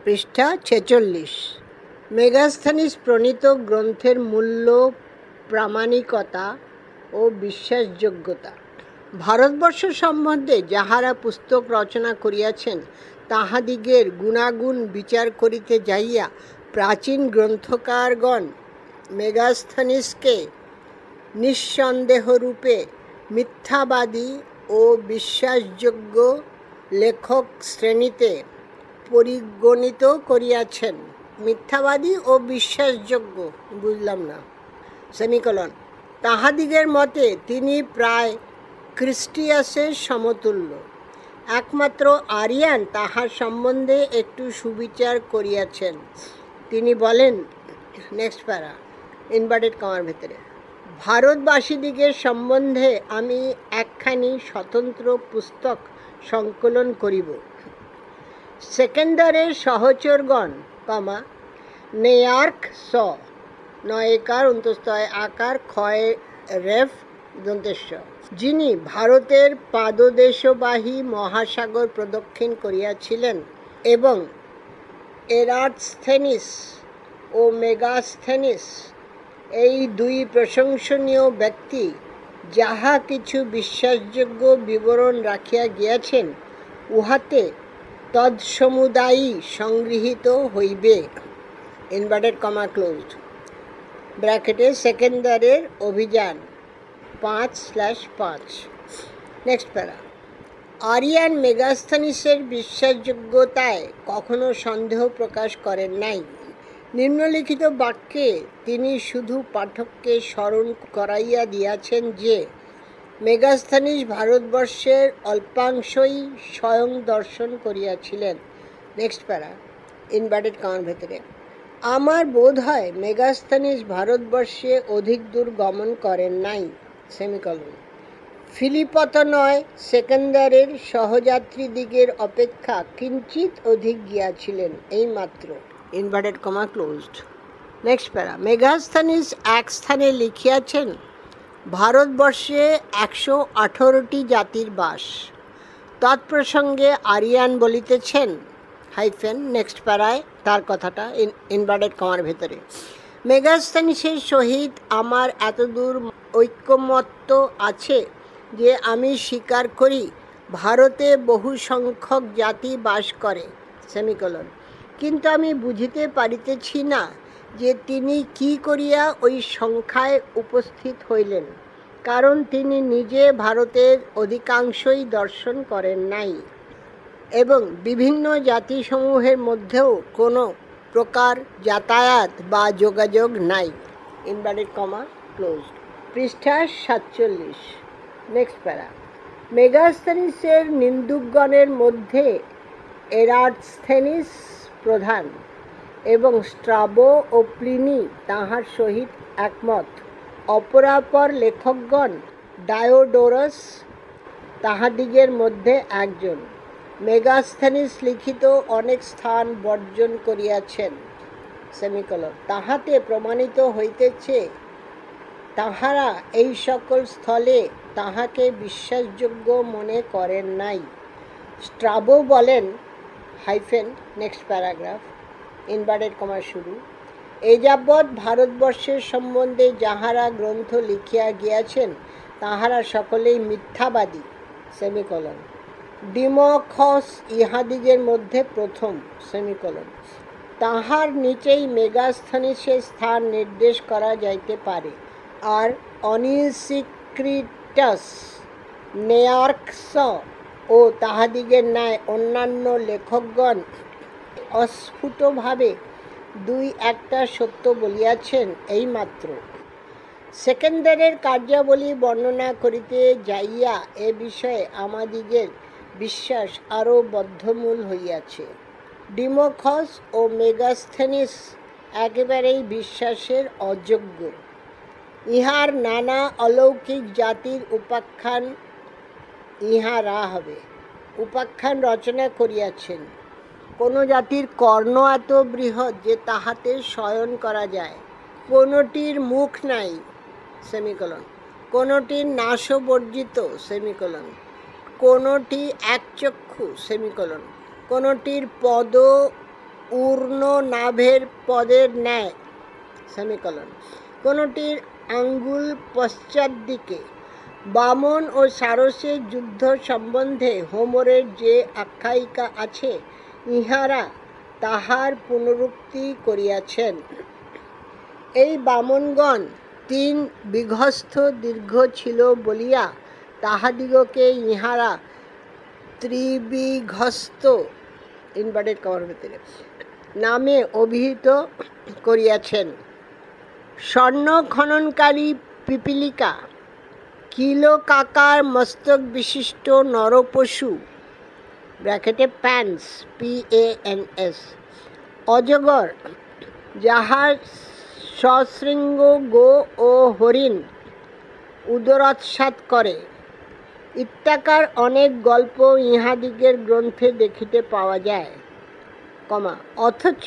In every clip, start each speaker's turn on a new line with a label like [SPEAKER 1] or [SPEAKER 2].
[SPEAKER 1] পৃষ্ঠা 46। মেগাস্থনিস প্রণীত গ্রন্থের মূল্য, প্রামাণিকতা ও বিশ্বাসযোগ্যতা। ভারতবর্ষ সম্বন্ধে যাহারা পুস্তক রচনা করিয়াছেন, তাহাদিগের গুণাগুণ বিচার করিতে যাইয়া প্রাচীন গ্রন্থকারগণ মেগাস্থনিসকে নিঃসন্দেহরূপে মিথ্যাবাদী ও বিশ্বাসযোগ্য লেখক শ্রেণীতে পরিগণিত করিয়াছেন। মিথ্যাবাদী ও বিশ্বাসযোগ্য, বুঝলাম না, সেমিকলন। তাহাদিগের মতে তিনি প্রায় খ্রিস্টিয়াসের সমতুল্য। একমাত্র আরিয়ান তাহার সম্বন্ধে একটু সুবিচার করিয়াছেন। তিনি বলেন, নেক্সট প্যারা, ইনভার্টেড কমার ভেতরে, ভারতবাসীদিগের সম্বন্ধে আমি একখানি স্বতন্ত্র পুস্তক সংকলন করিব। সেকেন্ডারের সহচরগণ, নেয়ার্ক স, নয়কার অন্তস্তয় আকার ক্ষয় রেফ দন্তেশ্ব, যিনি ভারতের পাদদেশবাহী মহাসাগর প্রদক্ষিণ করিয়াছিলেন এবং এরাটস্থেনিস ও মেগাস্থেনিস এই দুই প্রশংসনীয় ব্যক্তি যাহা কিছু বিশ্বাসযোগ্য বিবরণ রাখিয়া গিয়াছেন, উহাতে তৎসমুদায়ী সংগৃহীত হইবে। ইনভার্টেড কমা ক্লোজড, ব্র্যাকেটে সেকেন্ডারের অভিযান 5/5। নেক্সট প্যারা, আরিয়ান মেগাস্থনিসের বিশ্বাসযোগ্যতায় কখনো সন্দেহ প্রকাশ করেন নাই। নিম্নলিখিত বাক্যে তিনি শুধু পাঠককে স্মরণ করাইয়া দিয়াছেন যে মেগাস্থনিস ভারতবর্ষের অল্পাংশই স্বয়ং দর্শন করিয়াছিলেন। নেক্সট প্যারা, ইনভার্টেড কমার ভেতরে, আমার বোধ হয় মেগাস্থনিস ভারতবর্ষে অধিক দূর গমন করেন নাই, সেমিকলন। ফিলিপতনয় সেকেন্ডারের সহযাত্রীদিগের অপেক্ষা কিঞ্চিত অধিক গিয়াছিলেন, এই মাত্র। Inverted comma closed. নেক্সট প্যারা, মেগাস্থনিস এক স্থানে লিখিয়াছেন, ভারতবর্ষে 118টি জাতির বাস। তৎপ্রসঙ্গে আরিয়ান বলিতেছেন, হাইফেন, নেক্সট প্যারায় তার কথাটা ইনভার্টেড কমার ভেতরে, মেগাস্থনিসের সহিত আমার এতদূর ঐকমত্য আছে যে আমি স্বীকার করি ভারতে বহু সংখ্যক জাতি বাস করে, সেমিকলন। কিন্তু আমি বুঝিতে পারিতেছি না যে তিনি কি করিয়া ওই সংখ্যায় উপস্থিত হইলেন, কারণ তিনি নিজে ভারতের অধিকাংশই দর্শন করেন নাই এবং বিভিন্ন জাতিসমূহের মধ্যেও কোনো প্রকার যাতায়াত বা যোগাযোগ নাই। ইনভার্টেড কমা ক্লোজড, পৃষ্ঠা 47। নেক্সট প্যারা, মেগাস্থনিসের নিন্দুকগণের মধ্যে এরাটস্থেনিস প্রধান এবং স্ট্রাবো ও প্লিনি তাহার সহিত একমত। অপরাপর লেখকগণ ডায়োডোরাস তাহাদিগের মধ্যে একজন। মেগাস্থনিস লিখিত অনেক স্থান বর্জন করিয়াছেন, সেমিকলন। তাহাতে প্রমাণিত হইতেছে তাহারা এই সকল স্থলে তাহাকে বিশ্বাসযোগ্য মনে করেন নাই। স্ট্রাবো বলেন, hyphen, next paragraph, inverted comma শুরু, এই যাবৎ ভারতবর্ষের সম্বন্ধে যাহারা গ্রন্থ লিখিয়া গিয়াছেন তাহারা সকলেই মিথ্যাবাদী, সেমিকলন। ডিমোখস ইহাদিগের মধ্যে প্রথম, সেমিকলন। তাহার নিচেই মেগাস্থনিসের স্থান নির্দেশ করা যাইতে পারে। আর অনিসিক্রিটাস, নেয়ার্কস ও তাহাদিগের ন্যায় অন্যান্য লেখকগণ অস্ফুটভাবে দুই একটা সত্য বলিয়াছেন, এই মাত্র। সেকেন্ডারের কার্যাবলী বর্ণনা করিতে যাইয়া এ বিষয়ে আমাদিগের বিশ্বাস আরও বদ্ধমূল হইয়াছে। ডিমোখস ও মেগাস্থনিস একেবারেই বিশ্বাসের অযোগ্য। ইহার নানা অলৌকিক জাতির উপাখ্যান রচনা করিয়াছেন। কোনো জাতির কর্ণ এত বৃহৎ যে তাহাতে শয়ন করা যায়, কোনোটির মুখ নাই, সেমিকলন, কোনোটির নাশবর্জিত, সেমিকলন, কোনোটি একচক্ষু, সেমিকলন, কোনোটির পদ ঊর্ণ নাভের পদের ন্যায়, সেমিকলন। কোনটির আঙ্গুল পশ্চাৎ দিকে। বামন ও সারসের যুদ্ধ সম্বন্ধে হোমরের যে আখ্যায়িকা আছে, ইহারা তাহার পুনরুক্তি করিয়াছেন। এই বামনগণ 3 বিঘস্থ দীর্ঘ ছিল বলিয়া তাহাদিগকে ইহারা ত্রিবিঘস্থ ইনভার্টেড কমার ভিতরে নামে অভিহিত করিয়াছেন। স্বর্ণ খননকারী পিপীলিকা, কিলোকাকার মস্তক বিশিষ্ট নরপশু ব্র্যাকেটে প্যান্স, PANS, অজগর যাহার সশৃঙ্গ গো ও হরিণ উদরোৎসাদ করে ইত্যাকার অনেক গল্প ইহাদিগের গ্রন্থে দেখিতে পাওয়া যায়, অথচ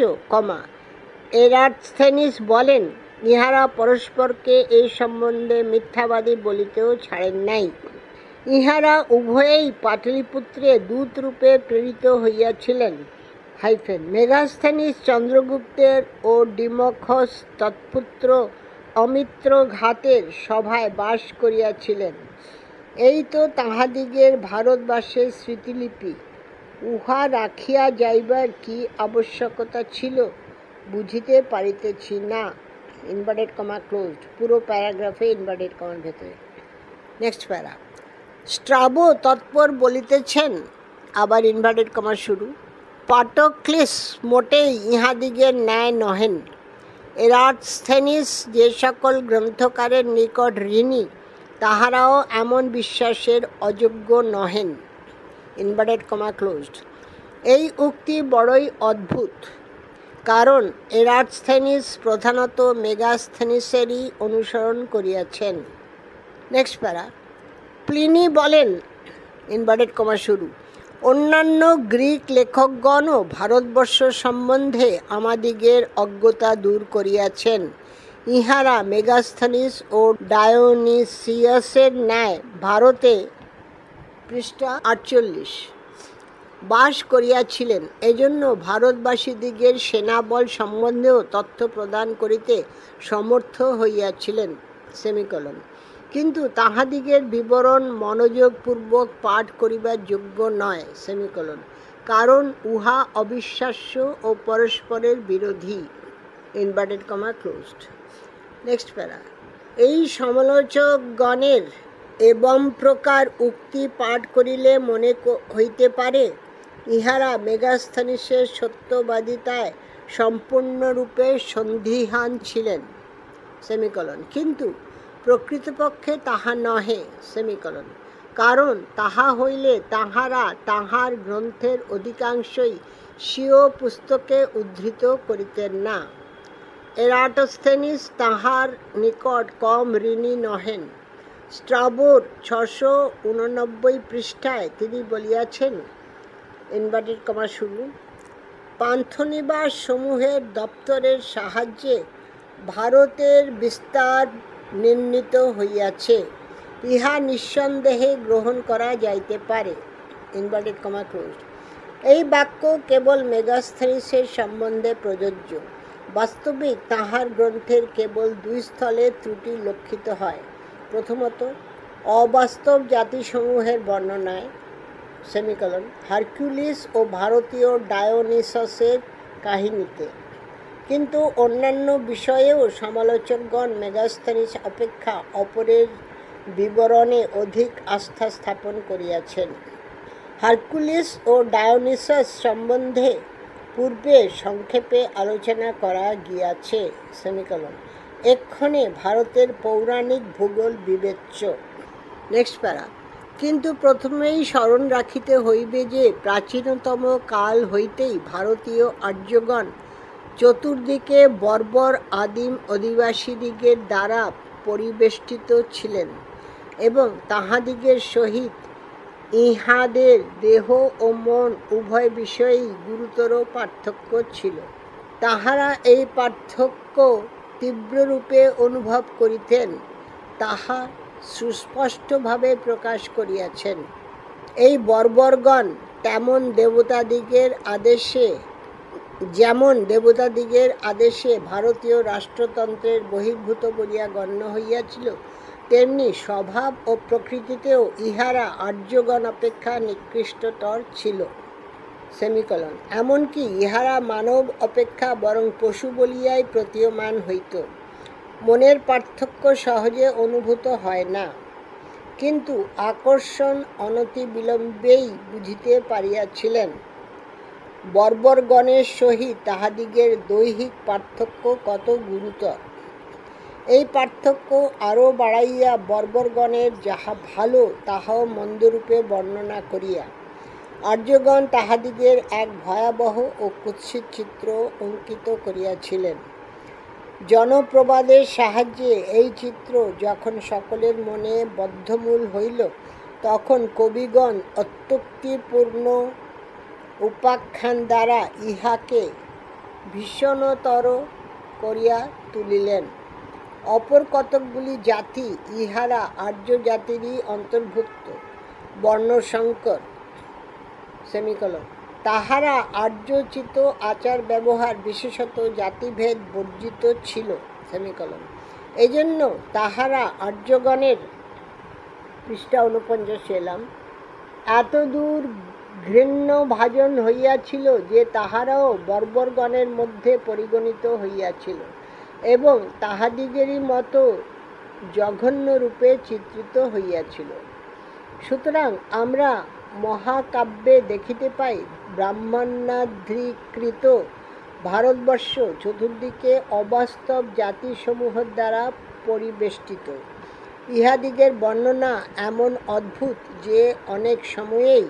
[SPEAKER 1] এরাথেনিস বলেন ইহারা পরস্পরকে এই সম্বন্ধে মিথ্যাবাদী বলিতেও ছাড়েন নাই। ইহারা উভয়েই পাটলিপুত্রে দূতরূপে প্রেরিত হইয়াছিলেন। মেগাস্থেনিস চন্দ্রগুপ্তের ও ডিমখস তৎপুত্র অমিত্র ঘাতের সভায় বাস করিয়াছিলেন। এই তো তাহাদিগের ভারতবাসের স্মৃতিলিপি। উহা রাখিয়া যাইবার কি আবশ্যকতা ছিল বুঝিতে পারিতেছি না, ইনভার্টেড কমা ক্লোজড, পুরো প্যারাগ্রাফে ইনভার্টেড কমার ভেতরে। নেক্সট প্যারা। স্ট্রাবো তৎপর বলিতেছেন, আবার ইনভার্টেড কমা শুরু, পাটক্লিস মোটেই ইহাদিগের ন্যায় নহেন। এরাথেনিস যে সকল গ্রন্থকারের নিকট ঋণী, তাহারাও এমন বিশ্বাসের অযোগ্য নহেন, ইনভার্টেড কমা ক্লোজড। এই উক্তি বড়ই অদ্ভুত, কারণ এরাথেনিস প্রধানত মেগাস্থেনিসেরই অনুসরণ করিয়াছেন। নেক্সট প্যারা। প্লিনি বলেন, ইনভার্টেড কমা শুরু, অন্যান্য গ্রিক লেখকগণও ভারতবর্ষ সম্বন্ধে আমাদিগের অজ্ঞতা দূর করিয়াছেন। ইহারা মেগাস্থেনিস ও ডায়োনিসিয়াসের ন্যায় ভারতে পৃষ্ঠা 48 বাস করিয়াছিলেন। এজন্য ভারতবাসীদিগের সেনাবল সম্বন্ধেও তথ্য প্রদান করিতে সমর্থ হইয়াছিলেন, সেমিকলন। কিন্তু তাহাদিগের বিবরণ মনোযোগপূর্বক পাঠ করিবার যোগ্য নয়, সেমিকলন, কারণ উহা অবিশ্বাস্য ও পরস্পরের বিরোধী, ইনভার্টেড কমা ক্লোজড। নেক্সট প্যারা। এই সমালোচকগণের এবং প্রকার উক্তি পাঠ করিলে মনে হইতে পারে ইহারা মেগাস্থেনিসের সত্যবাদিতায় সম্পূর্ণরূপে সন্দিহান ছিলেন, সেমিকলন, কিন্তু প্রকৃতপক্ষে তাহা নহে, সেমিকলন, কারণ তাহা হইলে তাহারা তাহার গ্রন্থের অধিকাংশই স্বীয় পুস্তকে উদ্ধৃত করিতেন না। এরাটোস্থেনিস তাহার নিকট কম ঋণী নহেন। স্ট্রাবোর 689 পৃষ্ঠায় তিনি বলিয়াছেন, ইনভার্টেড কমা শুরু, পান্থনিবাস সমূহের দপ্তরের সাহায্যে ভারতের বিস্তার নির্ণীত হইয়াছে। ইহা নিঃসন্দেহে গ্রহণ করা যাইতে পারে, ইনভার্টেড কমা ক্লোজড। এই বাক্য কেবল মেগাস্থেনিসের সম্বন্ধে প্রযোজ্য। বাস্তবিক তাহার গ্রন্থের কেবল 2 স্থলে ত্রুটি লক্ষিত হয়। প্রথমত, অবাস্তব জাতিসমূহের বর্ণনায়, সেমিকলন, হারকিউলিস ও ভারতীয় ডায়োনিসসের কাহিনীতে। কিন্তু অন্যান্য বিষয়েও সমালোচকগণ মেগাস্থেনিস অপেক্ষা অপরের বিবরণে অধিক আস্থা স্থাপন করিয়াছেন। হারকুলিস ও ডায়োনিসাস সম্বন্ধে পূর্বে সংক্ষেপে আলোচনা করা গিয়াছে, সেমিকলন। এক্ষণে ভারতের পৌরাণিক ভূগোল বিবেচ্য। নেক্সট প্যারা। কিন্তু প্রথমেই স্মরণ রাখিতে হইবে যে প্রাচীনতম কাল হইতেই ভারতীয় আর্যগণ চতুর্দিকে বর্বর আদিম অধিবাসীদিগের দ্বারা পরিবেষ্টিত ছিলেন এবং তাহাদিগের সহিত ইহাদের দেহ ও মন উভয় বিষয়েই গুরুতর পার্থক্য ছিল। তাহারা এই পার্থক্য তীব্ররূপে অনুভব করিতেন, তাহা সুস্পষ্টভাবে প্রকাশ করিয়াছেন। এই বর্বরগণ তেমন দেবতাদিগের আদেশে যেমন দেবতাদিগের আদেশে ভারতীয় রাষ্ট্রতন্ত্রের বহির্ভূত বলিয়া গণ্য হইয়াছিল, তেমনি স্বভাব ও প্রকৃতিতেও ইহারা আর্যগণ অপেক্ষা নিকৃষ্টতর ছিল। সেমিকলন। এমনকি ইহারা মানব অপেক্ষা বরং পশু বলিয়াই প্রতীয়মান হইত। মনের পার্থক্য সহজে অনুভূত হয় না, কিন্তু আকর্ষণ অনতি বিলম্বেই বুঝিতে পারিয়াছিলেন। বর্বরগণের সহিত তাহাদিগের দৈহিক পার্থক্য কত গুরুতর। এই পার্থক্য আরও বাড়াইয়া বর্বরগণের যাহা ভালো তাহাও মন্দরূপে বর্ণনা করিয়া আর্যগণ তাহাদিগের এক ভয়াবহ ও কুৎসিত চিত্র অঙ্কিত করিয়াছিলেন। জনপ্রবাদের সাহায্যে এই চিত্র যখন সকলের মনে বদ্ধমূল হইল, তখন কবিগণ অত্যুক্তিপূর্ণ উপাখ্যান দ্বারা ইহাকে ভীষণতর করিয়া তুলিলেন। অপর কতকগুলি জাতি, ইহারা আর্য জাতিরই অন্তর্ভুক্ত, বর্ণসংকর, সেমিকলন, তাহারা আর্যচিত আচার ব্যবহার বিশেষত জাতিভেদ বর্জিত ছিল, সেমিকলন। এই জন্য তাহারা আর্যগণের, পৃষ্ঠা 49 এলাম, এতদূর ঘৃণ্য ভাজন হইয়াছিল যে তাহারাও বর্বরগণের মধ্যে পরিগণিত হইয়াছিল এবং তাহাদিগেরই মতো জঘন্য রূপে চিত্রিত হইয়াছিল। সুতরাং আমরা মহাকাব্যে দেখিতে পাই, ব্রাহ্মণাধিকৃত ভারতবর্ষ চতুর্দিকে অবাস্তব জাতিসমূহের দ্বারা পরিবেষ্টিত। ইহাদিগের বর্ণনা এমন অদ্ভুত যে অনেক সময়েই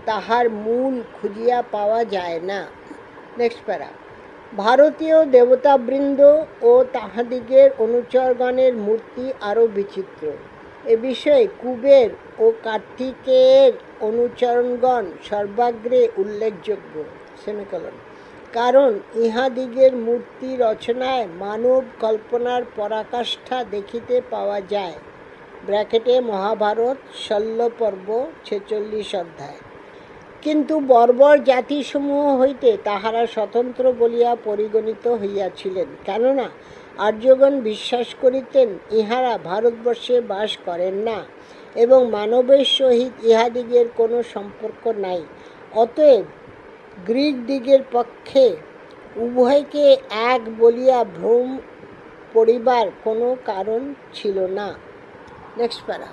[SPEAKER 1] তাহার মূল খুঁজিয়া পাওয়া যায় না। নেক্সট প্যারা। ভারতীয় দেবতাবৃন্দ ও তাহাদিগের অনুচরগণের মূর্তি আরও বিচিত্র। এ বিষয়ে কুবের ও কার্তিকেয়ের অনুচরণগণ সর্বাগ্রে উল্লেখযোগ্য, সেমিকলন। কারণ ইহাদিগের মূর্তি রচনায় মানব কল্পনার পরাকাষ্ঠা দেখিতে পাওয়া যায়। ব্র্যাকেটে মহাভারত শল্যপর্ব 46 অধ্যায়। কিন্তু বর্বর জাতিসমূহ হইতে তাহারা স্বতন্ত্র বলিয়া পরিগণিত হইয়াছিলেন, কেননা আর্যগণ বিশ্বাস করিতেন ইহারা ভারতবর্ষে বাস করেন না এবং মানবের সহিত ইহাদিগের কোনো সম্পর্ক নাই। অতএব গ্রীক দিগের পক্ষে উভয়কে এক বলিয়া ভ্রম পড়িবার কোনো কারণ ছিল না। নেক্সট প্যারা।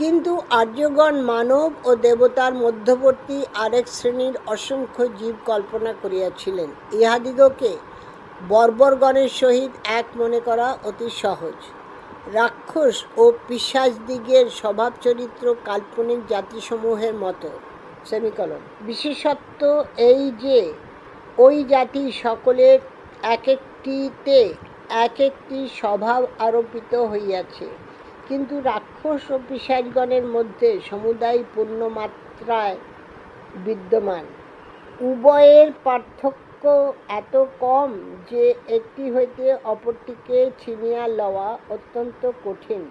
[SPEAKER 1] কিন্তু আর্যগণ মানব ও দেবতার মধ্যবর্তী আরেক শ্রেণীর অসংখ্য জীব কল্পনা করিয়াছিলেন। ইহাদিগকে বর্বরগণের সহিত এক মনে করা অতি সহজ। রাক্ষস ও পিশাচদিগের স্বভাব চরিত্র কাল্পনিক জাতিসমূহের মতো, সেমিকলন। বিশেষত্ব এই যে ওই জাতি সকলের এক একটিতে এক একটি স্বভাব আরোপিত হইয়াছে, কিন্তু রাক্ষস ও পিশাচগণের মধ্যে সমুদায় পূর্ণমাত্রায় বিদ্যমান। উভয়ের পার্থক্য এত কম যে একটি হইতে অপরটিকে ছিনিয়া লওয়া অত্যন্ত কঠিন।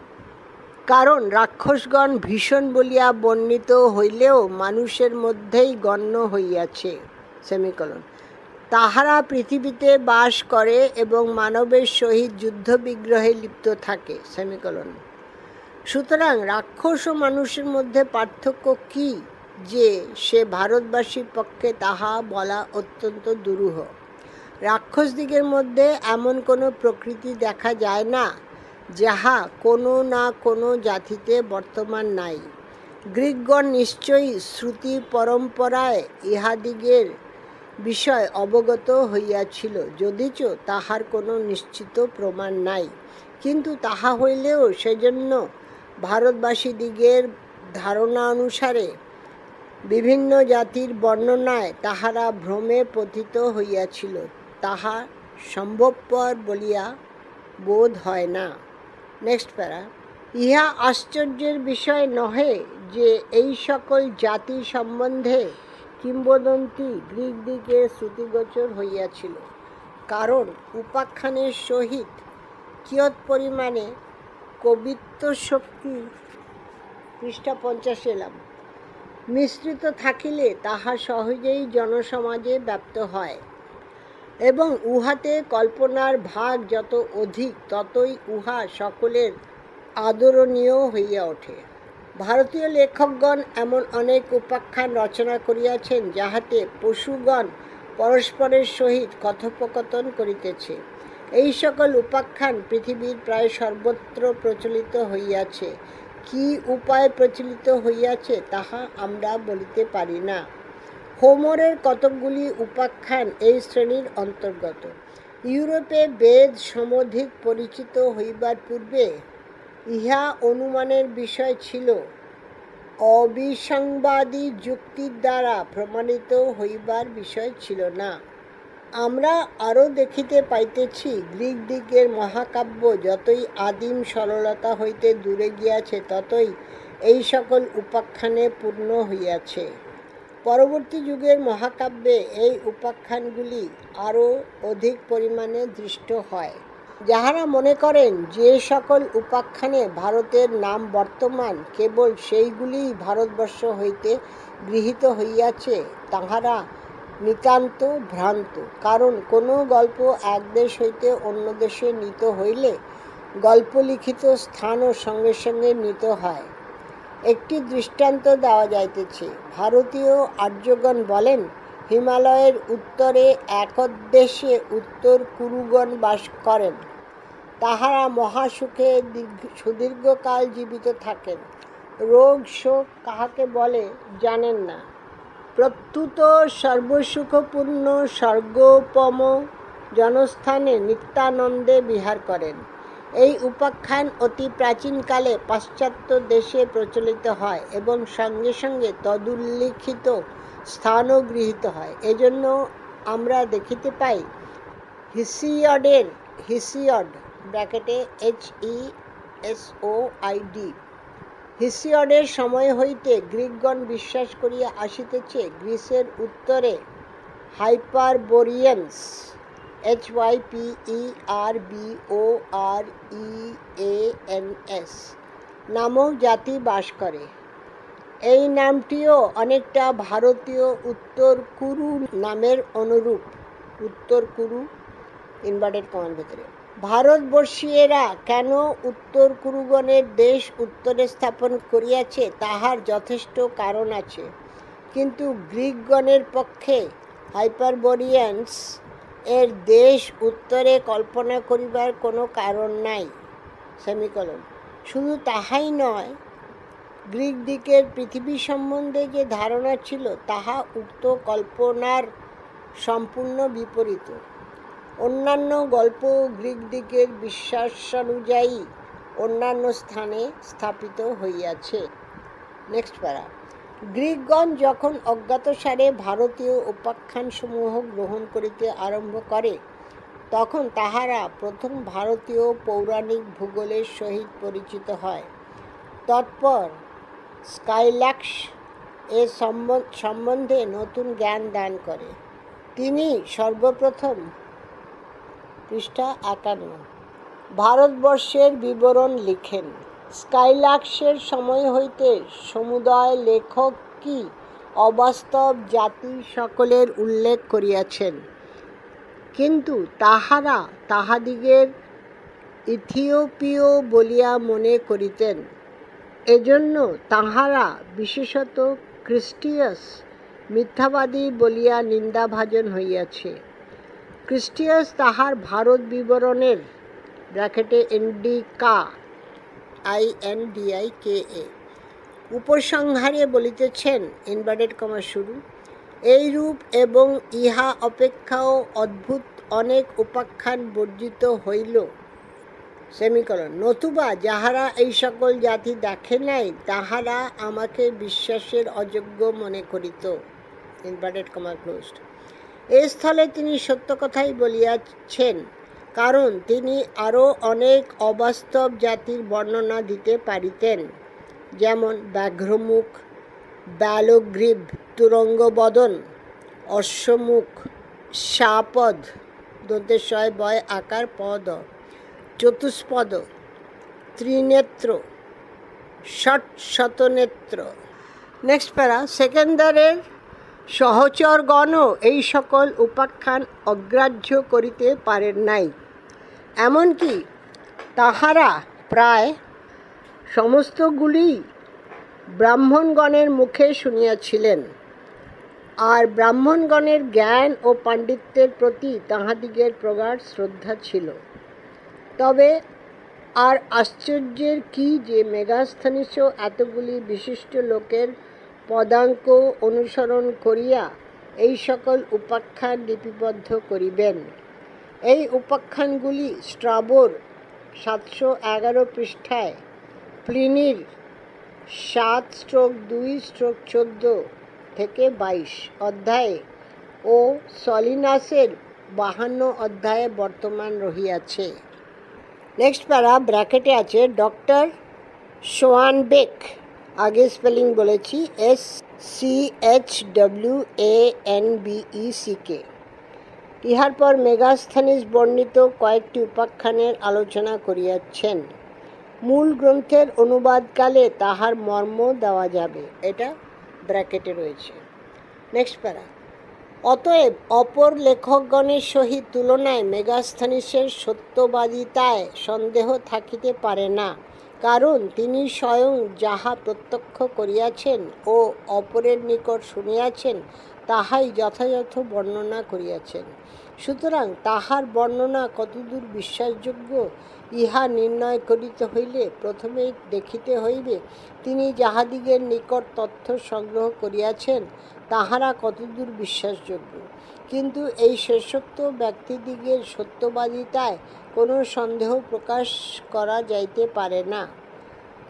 [SPEAKER 1] কারণ রাক্ষসগণ ভীষণ বলিয়া বর্ণিত হইলেও মানুষের মধ্যেই গণ্য হইয়াছে, সেমিকলন। তাহারা পৃথিবীতে বাস করে এবং মানবের সহিত যুদ্ধ বিগ্রহে লিপ্ত থাকে, সেমিকলন। সুতরাং রাক্ষস ও মানুষের মধ্যে পার্থক্য কি যে সে ভারতবাসীর পক্ষে তাহা বলা অত্যন্ত দুরূহ। রাক্ষসদিগের মধ্যে এমন কোনো প্রকৃতি দেখা যায় না যাহা কোনো না কোনো জাতিতে বর্তমান নাই। গ্রীকগণ নিশ্চয়ই শ্রুতি পরম্পরায় ইহাদিগের বিষয় অবগত হইয়াছিল, যদিচ তাহার কোনো নিশ্চিত প্রমাণ নাই। কিন্তু তাহা হইলেও সেজন্য ভারতবাসীদিগের ধারণা অনুসারে বিভিন্ন জাতির বর্ণনায় তাহারা ভ্রমে পতিত হইয়াছিল, তাহা সম্ভবপর বলিয়া বোধ হয় না। নেক্সট প্যারা। ইহা আশ্চর্যের বিষয় নহে যে এই সকল জাতি সম্বন্ধে কিংবদন্তি গ্রীক দিকে শ্রুতিগোচর হইয়াছিল, কারণ উপাখ্যানের সহিত কিয়ৎ পরিমাণে কবিত্ব শক্তি, পৃষ্ঠা 50 এলাম, মিশ্রিত থাকিলে তাহা সহজেই জনসমাজে ব্যাপ্ত হয়। এবং উহাতে কল্পনার ভাগ যত অধিক ততই উহা সকলের আদরণীয় হইয়া ওঠে। ভারতীয় লেখকগণ এমন অনেক উপাখ্যান রচনা করিয়াছেন, যাহাতে পশুগণ পরস্পরের সহিত কথোপকথন করিতেছে। এই সকল উপাখ্যান পৃথিবীর প্রায় সর্বত্র প্রচলিত হইয়াছে। কি উপায়ে প্রচলিত হইয়াছে তাহা আমরা বলিতে পারি না। হোমরের কতকগুলি উপাখ্যান এই শ্রেণীর অন্তর্গত। ইউরোপে বেদ সমধিক পরিচিত হইবার পূর্বে ইহা অনুমানের বিষয় ছিল, অবিসংবাদী যুক্তির দ্বারা প্রমাণিত হইবার বিষয় ছিল না। আমরা আরও দেখিতে পাইতেছি, গ্রীক দিগের মহাকাব্য যতই আদিম সরলতা হইতে দূরে গিয়াছে, ততই এই সকল উপাখ্যানে পূর্ণ হইয়াছে। পরবর্তী যুগের মহাকাব্যে এই উপাখ্যানগুলি আরও অধিক পরিমাণে দৃষ্ট হয়। যাহারা মনে করেন যে সকল উপাখ্যানে ভারতের নাম বর্তমান, কেবল সেইগুলিই ভারতবর্ষ হইতে গৃহীত হইয়াছে, তাহারা নিতান্ত ভ্রান্ত। কারণ কোনো গল্প এক দেশ হইতে অন্য দেশে নীত হইলে গল্প লিখিত স্থানও সঙ্গে সঙ্গে নীত হয়। একটি দৃষ্টান্ত দেওয়া যাইতেছে। ভারতীয় আর্যগণ বলেন, হিমালয়ের উত্তরে একদেশে উত্তর কুরুগণ বাস করেন। তাহারা মহাসুখে সুদীর্ঘকাল জীবিত থাকেন। রোগ শোক কাহাকে বলে জানেন না। প্রত্যুত সর্বসুখপূর্ণ স্বর্গোপম জনস্থানে নিত্যানন্দে বিহার করেন। এই উপাখ্যান অতি প্রাচীনকালে পাশ্চাত্য দেশে প্রচলিত হয় এবং সঙ্গে সঙ্গে তদুল্লিখিত স্থানও গৃহীত হয়। এজন্য আমরা দেখিতে পাই, হিসিয়ড ব্র্যাকেটে HESOID হিসিয়ডের সময় হইতে গ্রীকগণ বিশ্বাস করিয়া আসিতেছে, গ্রীসের উত্তরে হাইপারবোরিয়ান্স HYPERBOREANS নামক জাতি বাস করে। এই নামটিও অনেকটা ভারতীয় উত্তর কুরু নামের অনুরূপ। উত্তর কুরু ইনভার্টেড কমার ভেতরে। ভারতবর্ষীয়েরা কেন উত্তর কুরুগণের দেশ উত্তরে স্থাপন করিয়াছে তাহার যথেষ্ট কারণ আছে, কিন্তু গ্রীকগণের পক্ষে হাইপারবোরিয়ান্স এর দেশ উত্তরে কল্পনা করিবার কোনো কারণ নাই। সেমিকোলন। শুধু তাহাই নয়, গ্রীক দিকের পৃথিবী সম্বন্ধে যে ধারণা ছিল তাহা উক্ত কল্পনার সম্পূর্ণ বিপরীত। অন্যান্য গল্প গ্রীক দিকের বিশ্বাসানুযায়ী অন্যান্য স্থানে স্থাপিত হইয়াছে। নেক্সট প্যারা। গ্রীকগণ যখন অজ্ঞাতসারে ভারতীয় উপাখ্যানসমূহ গ্রহণ করিতে আরম্ভ করে, তখন তাহারা প্রথম ভারতীয় পৌরাণিক ভূগোলের সহিত পরিচিত হয়। তৎপর স্কাইল্যাক্স এ সম্বন্ধে নতুন জ্ঞান দান করে। তিনি সর্বপ্রথম পৃষ্ঠা 51 ভারতবর্ষের বিবরণ লিখেন। স্কাইল্যাক্সের সময় হইতে সমুদয় লেখক কি অবাস্তব জাতি সকলের উল্লেখ করিয়াছেন, কিন্তু তাহারা তাহাদিগের ইথিওপীয় বলিয়া মনে করিতেন। এজন্য তাহারা বিশেষত খ্রিস্টিয়াস মিথ্যাবাদী বলিয়া নিন্দাভাজন হইয়াছে। খ্রিস্টিয়াস তাহার ভারত বিবরণের ব্র্যাকেটে INDIKA উপসংহারে বলিতেছেন, ইনভার্টেড কমা শুরু, এইরূপ এবং ইহা অপেক্ষাও অদ্ভুত অনেক উপাখ্যান বর্জিত হইল, সেমিকোলন, নতুবা যাহারা এই সকল জাতি দেখে নাই তাহারা আমাকে বিশ্বাসের অযোগ্য মনে করিত, ইনভার্টেড কমা ক্লোজড। এই স্থলে তিনি সত্য কথাই বলিয়াছেন, কারণ তিনি আরও অনেক অবাস্তব জাতির বর্ণনা দিতে পারিতেন, যেমন ব্যাঘ্রমুখ, ব্যালগ্রীব, তুরঙ্গবদন, অশ্বমুখ, শাপদ দন্তেশয় বয় আকার পদ, চতুষ্পদ, ত্রিনেত্র, ষটশতনেত্র। নেক্সট প্যারা। সেকেন্দারের সহচরগণও এই সকল উপাখ্যান অগ্রাহ্য করিতে পারেন নাই। এমনকি তাহারা প্রায় সমস্তগুলি ব্রাহ্মণগণের মুখে শুনিয়াছিলেন, আর ব্রাহ্মণগণের জ্ঞান ও পাণ্ডিত্যের প্রতি তাহাদিগের প্রগাঢ় শ্রদ্ধা ছিল। তবে আর আশ্চর্যের কি যে মেগাস্থানিস এতগুলি বিশিষ্ট লোকের পদাঙ্ক অনুসরণ করিয়া এই সকল উপাখ্যান লিপিবদ্ধ করিবেন। এই উপাখ্যানগুলি স্ট্রাবোর 711 পৃষ্ঠায়, প্লিনির 7-2-14 থেকে 22 অধ্যায়ে ও সলিনাসের 52 অধ্যায়ে বর্তমান রহিয়াছে। নেক্সট প্যারা ব্র্যাকেটে আছে ডক্টর সোয়ানবেক, আগে স্পেলিং বলেছি SCHWANBECK। ইহার পর মেগাস্থানিস বর্ণিত কয়েকটি উপাখ্যানের আলোচনা করিয়াছেন। মূল গ্রন্থের অনুবাদকালে তাহার মর্ম দেওয়া যাবে, এটা ব্র্যাকেটে রয়েছে। নেক্সট প্যারা, অতএব অপর লেখকগণের সহিত তুলনায় মেগাস্থানিসের সত্যবাদিতায় সন্দেহ থাকিতে পারে না, কারণ তিনি স্বয়ং যাহা প্রত্যক্ষ করিয়াছেন ও অপরের নিকট শুনিয়াছেন তাহাই যথাযথ বর্ণনা করিয়াছেন। সুতরাং তাহার বর্ণনা কতদূর বিশ্বাসযোগ্য ইহা নির্ণয় করিতে হইলে প্রথমেই দেখিতে হইবে তিনি যাহাদিগের নিকট তথ্য সংগ্রহ করিয়াছেন তাহারা কতদূর বিশ্বাসযোগ্য। কিন্তু এই শেষোক্ত ব্যক্তিদিগের সত্যবাদিতায় কোনো সন্দেহ প্রকাশ করা যাইতে পারে না,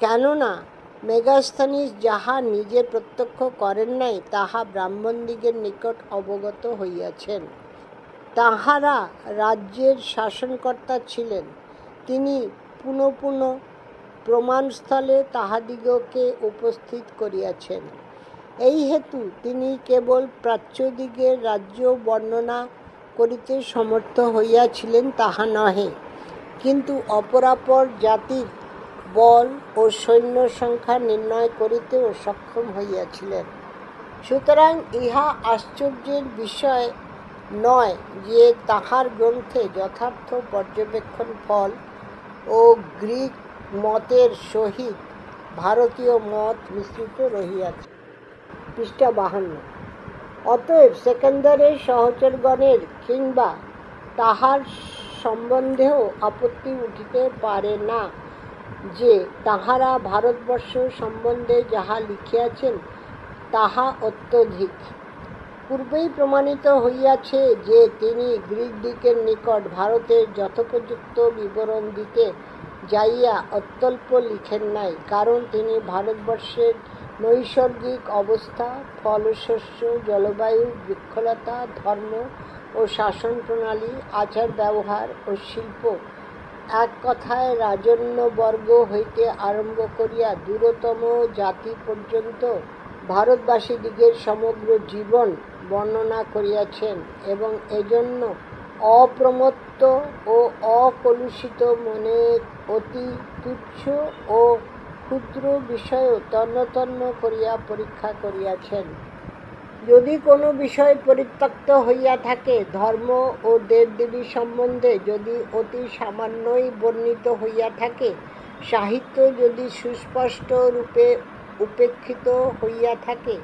[SPEAKER 1] কেননা মেগাস্থানিস যাহা নিজে প্রত্যক্ষ করেন নাই তাহা ব্রাহ্মণদিগের নিকট অবগত হইয়াছেন। তাহারা রাজ্যের শাসনকর্তা ছিলেন, তিনি পুনঃ পুনঃ প্রমাণস্থলে তাহাদিগকে উপস্থিত করিয়াছেন। এই হেতু তিনি কেবল প্রাচ্যদিগের রাজ্য বর্ণনা করিতে সমর্থ হইয়াছিলেন তাহা নহে, কিন্তু অপরাপর জাতির বল ও সৈন্য সংখ্যা নির্ণয় করিতেও সক্ষম হইয়াছিলেন। সুতরাং ইহা আশ্চর্যের বিষয় নয় যে তাহার গ্রন্থে যথার্থ পর্যবেক্ষণ ফল ও গ্রিক মতের সহিত ভারতীয় মত মিশ্রিত রহিয়াছে। পৃষ্ঠা 52। অতএব সেকেন্দারের সহচরগণের কিংবা তাহার সম্বন্ধেও আপত্তি উঠিতে পারে না যে তাহারা ভারতবর্ষ সম্বন্ধে যাহা লিখিয়াছেন তাহা অত্যধিক। পূর্বেই প্রমাণিত হইয়াছে যে তিনি গ্রীকদিগের নিকট ভারতের যথোপযুক্ত বিবরণ দিতে যাইয়া অত্যল্প লিখেন নাই, কারণ তিনি ভারতবর্ষের নৈসর্গিক অবস্থা, ফলশস্য, জলবায়ু, বৃক্ষলতা, ধর্ম ও শাসন প্রণালী, আচার ব্যবহার ও শিল্প, এক কথায় রাজন্যবর্গ হইতে আরম্ভ করিয়া দূরতম জাতি পর্যন্ত ভারতবাসীদিগের সমগ্র জীবন বর্ণনা করিয়াছেন এবং এজন্য অপ্রমত্ত ও অকলুষিত মনে অতি তুচ্ছ ও ক্ষুদ্র বিষয় তন্ন তন্ন করিয়া পরীক্ষা করিয়াছেন। যদি কোনো বিষয় পরিত্যক্ত হইয়া থাকে, ধর্ম ও দেবদেবী সম্বন্ধে যদি অতি সামান্যই বর্ণিত হইয়া থাকে, সাহিত্য যদি সুস্পষ্ট রূপে উপেক্ষিত হইয়া থাকে,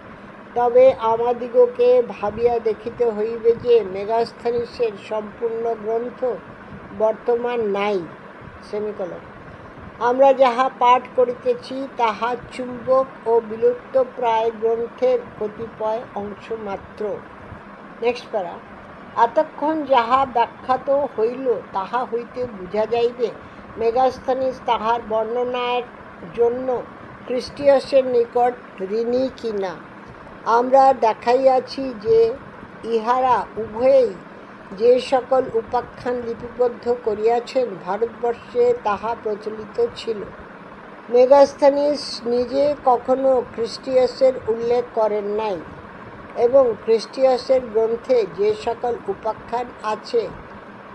[SPEAKER 1] তবে আমাদিগকে ভাবিয়া দেখিতে হইবে যে মেগাস্থানিসের সম্পূর্ণ গ্রন্থ বর্তমান নাই। সেমিকোলন। আমরা যাহা পাঠ করিতেছি তাহা চুম্বক ও বিলুপ্তপ্রায় গ্রন্থের কতিপয় অংশ মাত্র। নেক্সট প্যারা, এতক্ষণ যাহা ব্যাখ্যাত হইল তাহা হইতে বুঝা যাইবে মেগাস্থানিস তাহার বর্ণনার জন্য খ্রিস্টিয়াসের নিকট ঋণী কিনা। আমরা দেখাইয়াছি যে ইহারা উভয়েই যে সকল উপাখ্যান লিপিবদ্ধ করিয়াছেন ভারতবর্ষে তাহা প্রচলিত ছিল। মেগাস্থানিস নিজে কখনো খ্রিস্টিয়াসের উল্লেখ করেন নাই এবং খ্রিস্টিয়াসের গ্রন্থে যে সকল উপাখ্যান আছে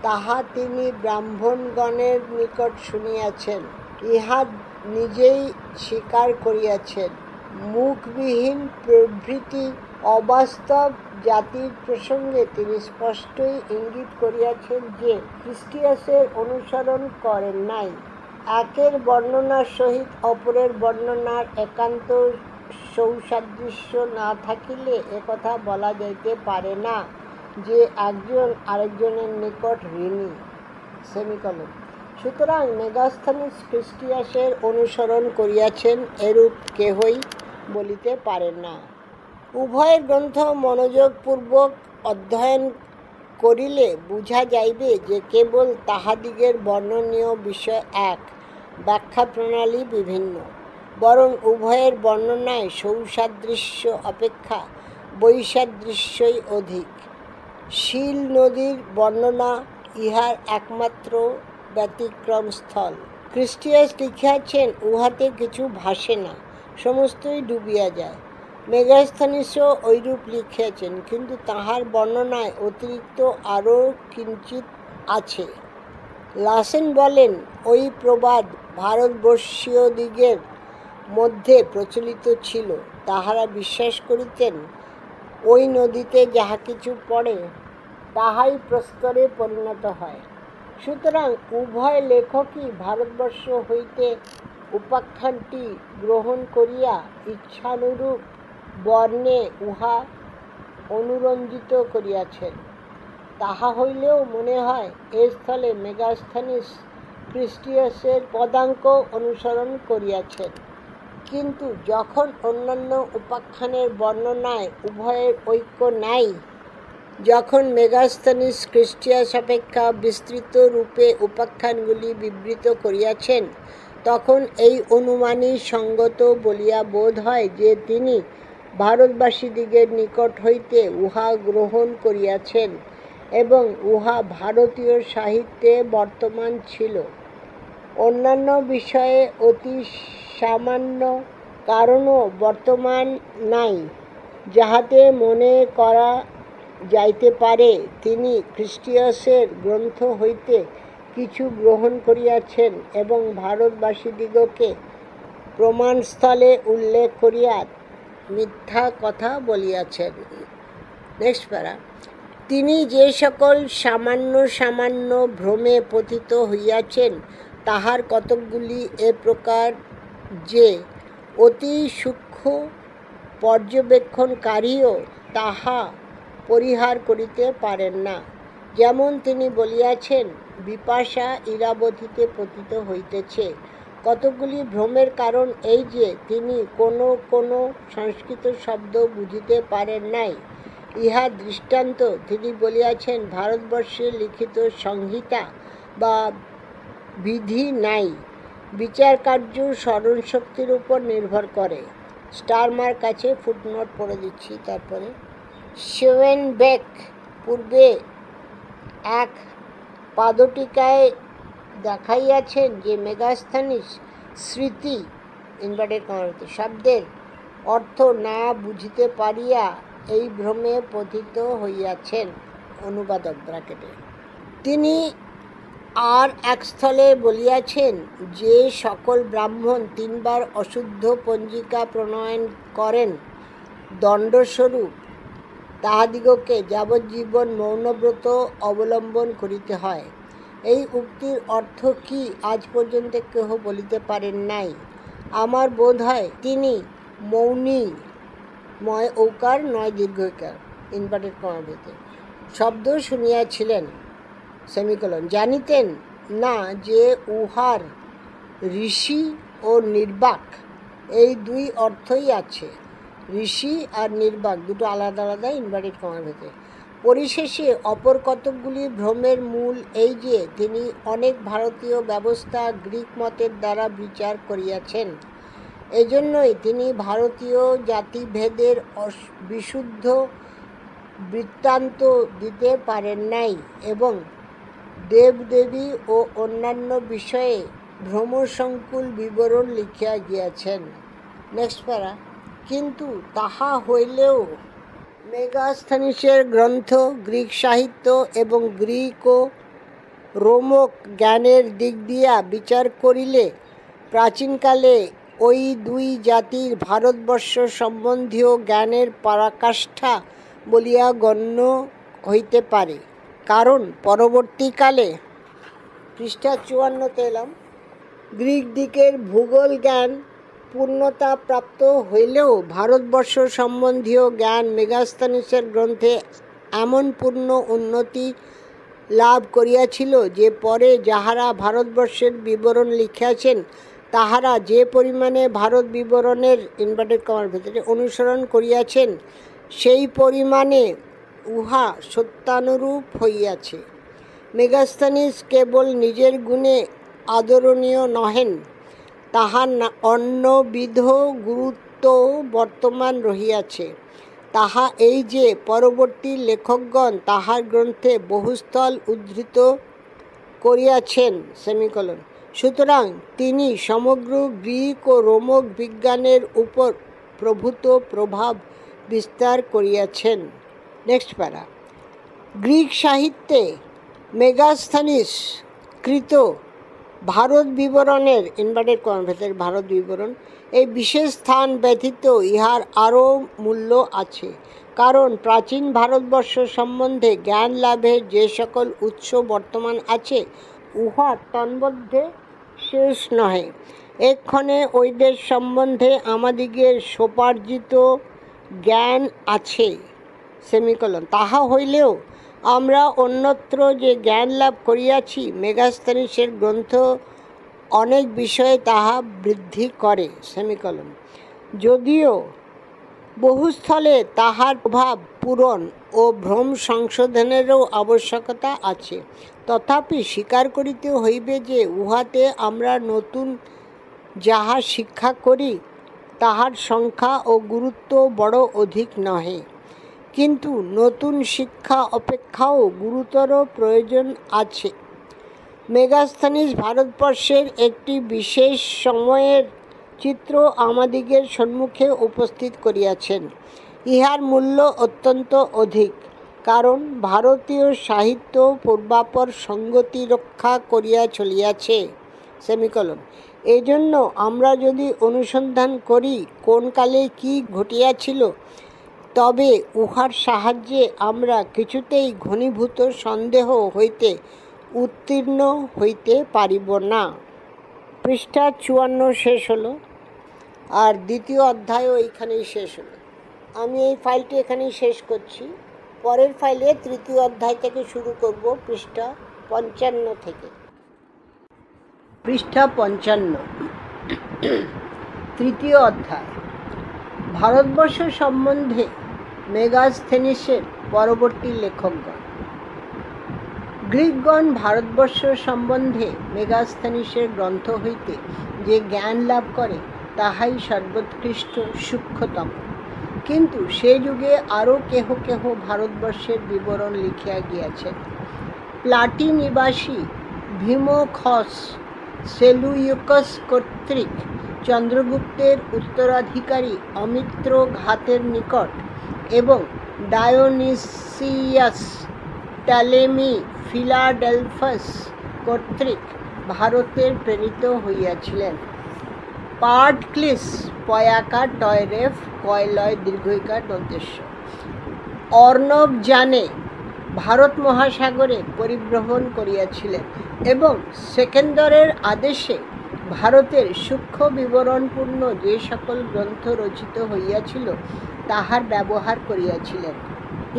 [SPEAKER 1] তাহা তিনি ব্রাহ্মণগণের নিকট শুনিয়াছেন, ইহা নিজেই স্বীকার করিয়াছেন। মুখবিহীন প্রভৃতি অবাস্তব জাতির প্রসঙ্গে তিনি স্পষ্টই ইঙ্গিত করিয়াছেন যে খ্রিস্টিয়াসের অনুসরণ করেন নাই। একের বর্ণনার সহিত অপরের বর্ণনার একান্ত সৌসাদৃশ্য না থাকিলে একথা বলা যাইতে পারে না যে একজন আরেকজনের নিকট ঋণী। সেমিকলন। সুতরাং মেগাস্থনিস খ্রিস্টিয়াসের অনুসরণ করিয়াছেন এরূপ কেহই বলিতে পারেন না। উভয়ের গ্রন্থ মনোযোগপূর্বক অধ্যয়ন করিলে বুঝা যাইবে যে কেবল তাহাদিগের বর্ণনীয় বিষয় এক, ব্যাখ্যা প্রণালী বিভিন্ন, বরং উভয়ের বর্ণনায় সৌসাদৃশ্য অপেক্ষা বৈসাদৃশ্যই অধিক। শিল নদীর বর্ণনা ইহার একমাত্র ব্যতিক্রম স্থল। খ্রিস্টিয়াস লিখিয়াছেন উহাতে কিছু ভাসে না, সমস্তই ডুবিয়া যায়। মেগাস্থনিসও ঐরূপ লিখিয়াছেন, কিন্তু তাহার বর্ণনায় অতিরিক্ত আরও কিঞ্চিৎ আছে। লাসেন বলেন, ওই প্রবাদ ভারতবর্ষীয়দিগের মধ্যে প্রচলিত ছিল। তাহারা বিশ্বাস করিতেন ওই নদীতে যাহা কিছু পড়ে তাহাই প্রস্তরে পরিণত হয়। সুতরাং উভয় লেখকই ভারতবর্ষ হইতে উপাখ্যানটি গ্রহণ করিয়া ইচ্ছানুরূপ বর্ণে উহা অনুরঞ্জিত করিয়াছেন। তাহা হইলেও মনে হয় এ স্থলে মেগাস্থনিস খ্রিস্টিয়াসের পদাঙ্ক অনুসরণ করিয়াছেন। কিন্তু যখন অন্যান্য উপাখ্যানের বর্ণনায় উভয়ের ঐক্য নাই, যখন মেগাস্থনিস খ্রিস্টিয়াস অপেক্ষা বিস্তৃত রূপে উপাখ্যানগুলি বিবৃত করিয়াছেন, তখন এই অনুমানই সঙ্গত বলিয়া বোধ হয় যে তিনি ভারতবাসীদিগের নিকট হইতে উহা গ্রহণ করিয়াছেন এবং উহা ভারতীয় সাহিত্যে বর্তমান ছিল। অন্যান্য বিষয়ে অতি সামান্য কারণও বর্তমান নাই, যাহাতে মনে করা যাইতে পারে তিনি খ্রিস্টিয়াসের গ্রন্থ হইতে কিছু গ্রহণ করিয়াছেন এবং ভারতবাসীদিগকে প্রমাণস্থলে উল্লেখ করিয়া মিথ্যা কথা বলিয়াছেন। নেক্সট প্যারা। তিনি যে সকল সামান্য সামান্য ভ্রমে পতিত হইয়াছেন তাহার কতকগুলি এ প্রকার যে অতি সূক্ষ্ম পর্যবেক্ষণকারীও তাহা পরিহার করিতে পারেন না। যেমন তিনি বলিয়াছেন, বিপাশা ইরাবতীতে পতিত হইতেছে। কতকগুলি ভ্রমের কারণ এই যে তিনি কোনো কোনো সংস্কৃত শব্দ বুঝিতে পারেন নাই। ইহা দৃষ্টান্ত তিনি বলিয়াছেন, ভারতবর্ষে লিখিত সংহিতা বা বিধি নাই। বিচার কার্য স্মরণশক্তির উপর নির্ভর করে। স্টারমার্ক আছে, ফুটনোট পড়ে দিচ্ছি। তারপরে শেভেনবেক পূর্বে এক পাদটিকায় দেখাইয়াছেন যে মেগাস্থনিস স্মৃতি ইনভার্টেড কমাতে শব্দের অর্থ না বুঝিতে পারিয়া এই ভ্রমে পতিত হইয়াছেন। অনুবাদক ব্র্যাকেটে। তিনি আর এক স্থলে বলিয়াছেন যে সকল ব্রাহ্মণ 3 বার অশুদ্ধ পঞ্জিকা প্রণয়ন করেন দণ্ডস্বরূপ, তাহাদিগকে যাবজ্জীবন মৌনব্রত অবলম্বন করিতে হয়। এই উক্তির অর্থ কি আজ পর্যন্ত কেহ বলিতে পারেন নাই। আমার বোধ হয় তিনি মৌনী ময় ঔকার নয় দীর্ঘকার ইনভার্টেড কমাতে শব্দ শুনিয়াছিলেন। সেমিকলন। জানিতেন না যে উহার ঋষি ও নির্বাক এই দুই অর্থই আছে। ঋষি আর নির্বাক দুটো আলাদা আলাদা ইনভার্টেড কমাতে। পরিশেষে অপর কতকগুলি ভ্রমের মূল এই যে তিনি অনেক ভারতীয় ব্যবস্থা গ্রিক মতের দ্বারা বিচার করিয়াছেন। এজন্যই তিনি ভারতীয় জাতিভেদের বিশুদ্ধ বৃত্তান্ত দিতে পারেন নাই এবং দেবদেবী ও অন্যান্য বিষয়ে ভ্রমসংকুল বিবরণ লিখিয়া গিয়াছেন। নেক্সট প্যারা। কিন্তু তাহা হইলেও মেগাস্থনিসের গ্রন্থ গ্রিক সাহিত্য এবং গ্রিক ও রোমক জ্ঞানের দিক দিয়া বিচার করিলে প্রাচীনকালে ওই দুই জাতির ভারতবর্ষ সম্বন্ধীয় জ্ঞানের পরাকাষ্ঠা বলিয়া গণ্য হইতে পারে, কারণ পরবর্তীকালে পৃষ্ঠা 54-তে এলাম, গ্রিক দিকের ভূগোল জ্ঞান পূর্ণতা প্রাপ্ত হইলেও ভারতবর্ষ সম্বন্ধীয় জ্ঞান মেগাস্থানিসের গ্রন্থে এমন পূর্ণ উন্নতি লাভ করিয়াছিল যে পরে যাহারা ভারতবর্ষের বিবরণ লিখিয়াছেন তাহারা যে পরিমাণে ভারত বিবরণের ইনভার্টেড কমার ভিতরে অনুসরণ করিয়াছেন সেই পরিমাণে উহা সত্যানুরূপ হইয়াছে। মেগাস্থানিস কেবল নিজের গুণে আদরণীয় নহেন, তাহার অন্যবিধ গুরুত্ব বর্তমান রহিয়াছে। তাহা এই যে পরবর্তী লেখকগণ তাহার গ্রন্থে বহুস্থল উদ্ধৃত করিয়াছেন। সুতরাং তিনি সমগ্র গ্রিক ও রোমক বিজ্ঞানের উপর প্রভূত প্রভাব বিস্তার করিয়াছেন। নেক্সট প্যারা। গ্রিক সাহিত্যে মেগাস্থানিস কৃত ভারত বিবরণের ইনভার্টেড কমার ভেতরে ভারত বিবরণ এই বিশেষ স্থান ব্যতীত ইহার আরও মূল্য আছে, কারণ প্রাচীন ভারতবর্ষ সম্বন্ধে জ্ঞান লাভের যে সকল উৎস বর্তমান আছে উহা তন্মধ্যে শেষ নহে। এক্ষণে ওই দেশ সম্বন্ধে আমাদিগের সোপার্জিত জ্ঞান আছে, তাহা হইলেও আমরা অন্যত্র যে জ্ঞান লাভ করিয়াছি মেগাস্থানিসের গ্রন্থ অনেক বিষয়ে তাহা বৃদ্ধি করে, যদিও বহুস্থলে তাহার প্রভাব পূরণ ও ভ্রম সংশোধনেরও আবশ্যকতা আছে, তথাপি স্বীকার করিতে হইবে যে উহাতে আমরা নতুন যাহা শিক্ষা করি তাহার সংখ্যা ও গুরুত্ব বড় অধিক নহে, কিন্তু নতুন শিক্ষা অপেক্ষাও গুরুতর প্রয়োজন আছে। মেগাস্থানিস ভারতবর্ষের একটি বিশেষ সময়ের চিত্র আমাদিগের সম্মুখে উপস্থিত করিয়াছেন। ইহার মূল্য অত্যন্ত অধিক, কারণ ভারতীয় সাহিত্য পূর্বাপর সঙ্গতি রক্ষা করিয়া চলিয়াছে, এজন্য আমরা যদি অনুসন্ধান করি কোন কালে কি ঘটিয়াছিল, তবে উহার সাহায্যে আমরা কিছুতেই ঘনীভূত সন্দেহ হইতে উত্তীর্ণ হইতে পারিব না। পৃষ্ঠা 54 শেষ হলো, আর দ্বিতীয় অধ্যায়ও এইখানেই শেষ হলো। আমি এই ফাইলটি এখানেই শেষ করছি। পরের ফাইলে তৃতীয় অধ্যায় থেকে শুরু করব, পৃষ্ঠা 55 থেকে। পৃষ্ঠা 55, তৃতীয় অধ্যায়, ভারতবর্ষ সম্বন্ধে মেগাস্থানিসের পরবর্তী লেখকগণ। গ্রিকগণ ভারতবর্ষ সম্বন্ধে মেগাস্থানিসের গ্রন্থ হইতে যে জ্ঞান লাভ করে তাহাই সর্বোৎকৃষ্ট সূক্ষ্মতম, কিন্তু সে যুগে আরও কেহ কেহ ভারতবর্ষের বিবরণ লিখিয়া গিয়াছেন। প্লাটি নিবাসী ভীমোখস সেলুইকস কর্তৃক চন্দ্রগুপ্তের উত্তরাধিকারী অমিত্র ঘাতের নিকট এবং ডায়োনিসিয়াস টলেমি ফিলাডেলফাস কর্তৃক ভারতের প্রেরিত হইয়াছিলেন। পার্টক্লিস পয়াকার টয়রেফ কয়লয় দীর্ঘইকার উদ্দেশ্য অর্ণব জানে ভারত মহাসাগরে পরিভ্রমণ করিয়াছিলেন এবং সেকেন্দরের আদেশে ভারতের সূক্ষ্ম বিবরণপূর্ণ যে সকল গ্রন্থ রচিত হইয়াছিল তাহার ব্যবহার করিয়াছিলেন।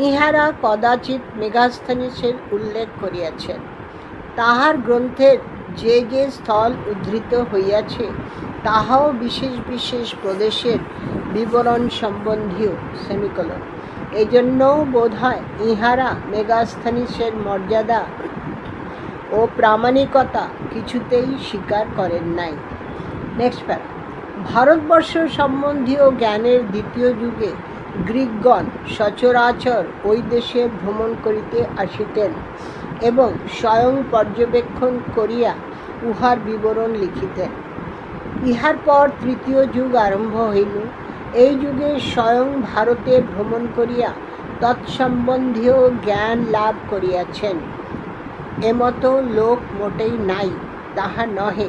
[SPEAKER 1] ইহারা কদাচিৎ মেগাস্থানিসের উল্লেখ করিয়াছেন। তাহার গ্রন্থের যে যে স্থল উদ্ধৃত হইয়াছে তাহাও বিশেষ বিশেষ প্রদেশের বিবরণ সম্বন্ধীয়, এজন্যও বোধ হয় ইহারা মেগাস্থানিসের মর্যাদা ও প্রামাণিকতা কিছুতেই স্বীকার করেন নাই। নেক্সট প্যারা। ভারতবর্ষ সম্বন্ধীয় জ্ঞানের দ্বিতীয় যুগে গ্রিকগণ সচরাচর ওই দেশে ভ্রমণ করিতে আসিতেন এবং স্বয়ং পর্যবেক্ষণ করিয়া উহার বিবরণ লিখিতেন। ইহার পর তৃতীয় যুগ আরম্ভ হইল। এই যুগে স্বয়ং ভারতে ভ্রমণ করিয়া তৎসম্বন্ধীয় জ্ঞান লাভ করিয়াছেন এমতো লোক মোটেই নাই, তাহা নহে,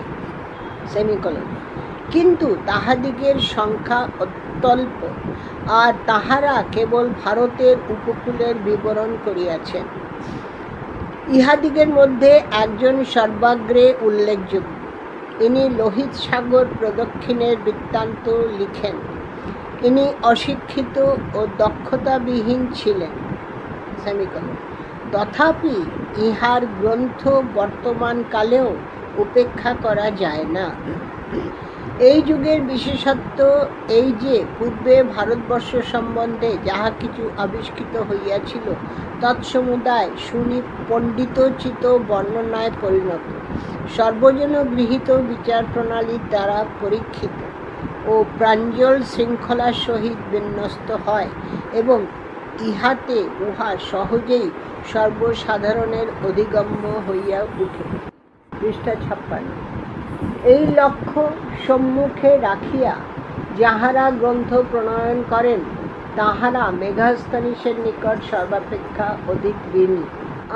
[SPEAKER 1] কিন্তু তাহাদিগের সংখ্যা অত্যল্প, আর তাহারা কেবল ভারতের উপকূলের বিবরণ করিয়াছেন। ইহাদিগের মধ্যে একজন সর্বাগ্রে উল্লেখযোগ্য। ইনি লোহিত সাগর প্রদক্ষিণের বৃত্তান্ত লিখেন। ইনি অশিক্ষিত ও দক্ষতাবিহীন ছিলেন। তথাপি ইহার গ্রন্থ বর্তমানকালেও উপেক্ষা করা যায় না। এই যুগের বিশেষত্ব এই যে পূর্বে ভারতবর্ষ সম্বন্ধে যাহা কিছু আবিষ্কৃত হইয়াছিল তৎসমুদায় পণ্ডিতোচিত বর্ণনায় পরিণত, সর্বজন গৃহীত বিচার প্রণালীর দ্বারা পরীক্ষিত ও প্রাঞ্জল শৃঙ্খলার সহিত বিন্যস্ত হয় এবং ইহাতে উহা সহজেই সর্বসাধারণের অধিগম্য হইয়া উঠে। পৃষ্ঠা 56। এই লক্ষ্য সম্মুখে রাখিয়া যাহারা গ্রন্থ প্রণয়ন করেন তাহারা মেগাস্থানিসের নিকট সর্বাপেক্ষা অধিক ঋণী।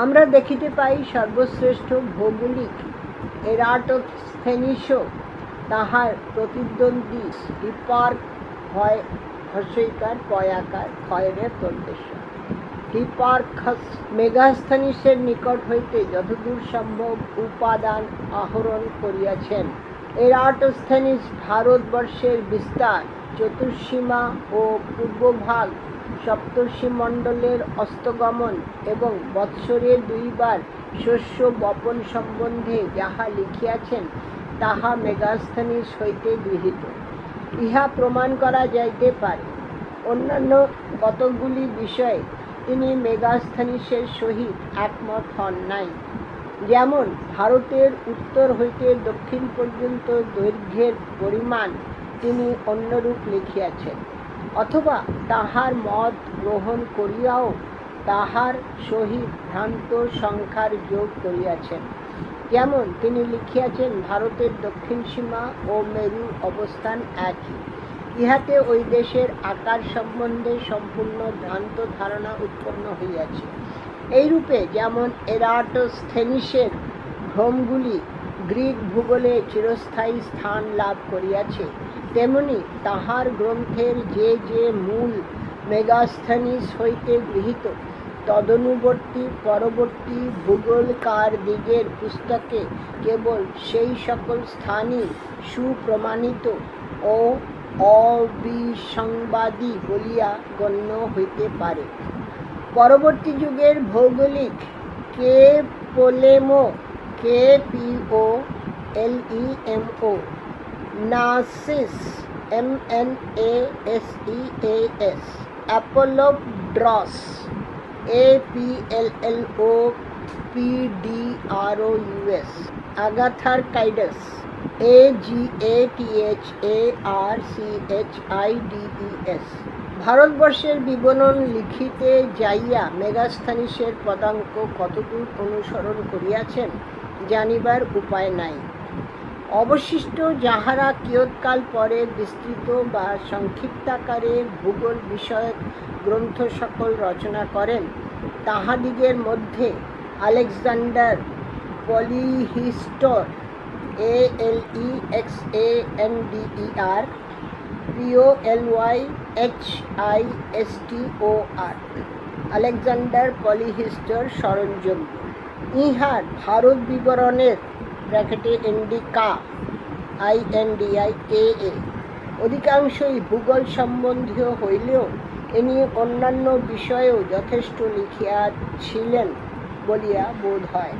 [SPEAKER 1] আমরা দেখিতে পাই সর্বশ্রেষ্ঠ ভৌগোলিক এরাটোস্থেনিসও তাহার প্রতিদ্বন্দ্বী হিপার্ক হয় হর্ষইকার পয়াকার ক্ষয়ের তদ্দেশ্য। হিপার্খাস মেগাস্থানিসের নিকট হইতে যতদূর সম্ভব উপাদান আহরণ করিয়াছেন। এরাটোস্থেনিস ভারতবর্ষের বিস্তার, চতুর্সীমা ও পূর্বভাগ, সপ্তর্ষিমণ্ডলের অস্তগমন এবং বৎসরে 2 বার শস্য বপন সম্বন্ধে যাহা লিখিয়াছেন তাহা মেগাস্থানিস হইতে গৃহীত। ইহা প্রমাণ করা যাইতে পারে। অন্যান্য কতকগুলি বিষয়ে তিনি মেগাস্থানিসের সহিত একমত হন নাই। যেমন ভারতের উত্তর হইতে দক্ষিণ পর্যন্ত দৈর্ঘ্যের পরিমাণ তিনি অন্যরূপ লিখিয়াছেন, অথবা তাহার মত গ্রহণ করিয়াও তাহার সহিত ভ্রান্ত সংখ্যার যোগ করিয়াছেন। যেমন তিনি লিখিয়াছেন ভারতের দক্ষিণ সীমা ও মেরুর অবস্থান একই। ইহাতে ওই দেশের আকার সম্বন্ধে সম্পূর্ণ ভ্রান্ত ধারণা উৎপন্ন হইয়াছে। এইরূপে যেমন এরাটোস্থেনিসের ভ্রমগুলি গ্রিক ভূগোলে চিরস্থায়ী স্থান লাভ করিয়াছে, তেমনি তাহার গ্রন্থের যে যে মূল মেগাস্থানিস হইতে গৃহীত তদনুবর্তী পরবর্তী ভূগোলকার দিগের পুস্তকে কেবল সেই সকল স্থানই সুপ্রমাণিত ও অবিসংবাদী বলিয়া গণ্য হইতে পারে। পরবর্তী যুগের ভৌগোলিক পোলেমো KPOLEMO, নাসিস MNASEAS, অ্যাপোলোড্রস APLLOPDROUS, আগাথারকাইডাস AGATHARCHIDES ভারতবর্ষের বিবরণ লিখিতে যাইয়া মেগাস্থানিসের পদাঙ্ক কতদূর অনুসরণ করিয়াছেন জানিবার উপায় নাই। অবশিষ্ট যাহারা কিয়ৎকাল পরে বিস্তৃত বা সংক্ষিপ্তাকারে ভূগোল বিষয়ক গ্রন্থ সকল রচনা করেন তাহাদিগের মধ্যে আলেকজান্ডার পলিহিস্টর ALEXANDER POLYHISTOR আলেকজান্ডার পলিহিস্টর স্মরণযোগ্য। ইহার ভারত বিবরণের ব্র্যাকেটে ইন্ডিকা INDIKA অধিকাংশই ভূগোল সম্বন্ধীয় হইলেও ইনি অন্যান্য বিষয়েও যথেষ্ট লিখিয়াছিলেন বলিয়া বোধ হয়।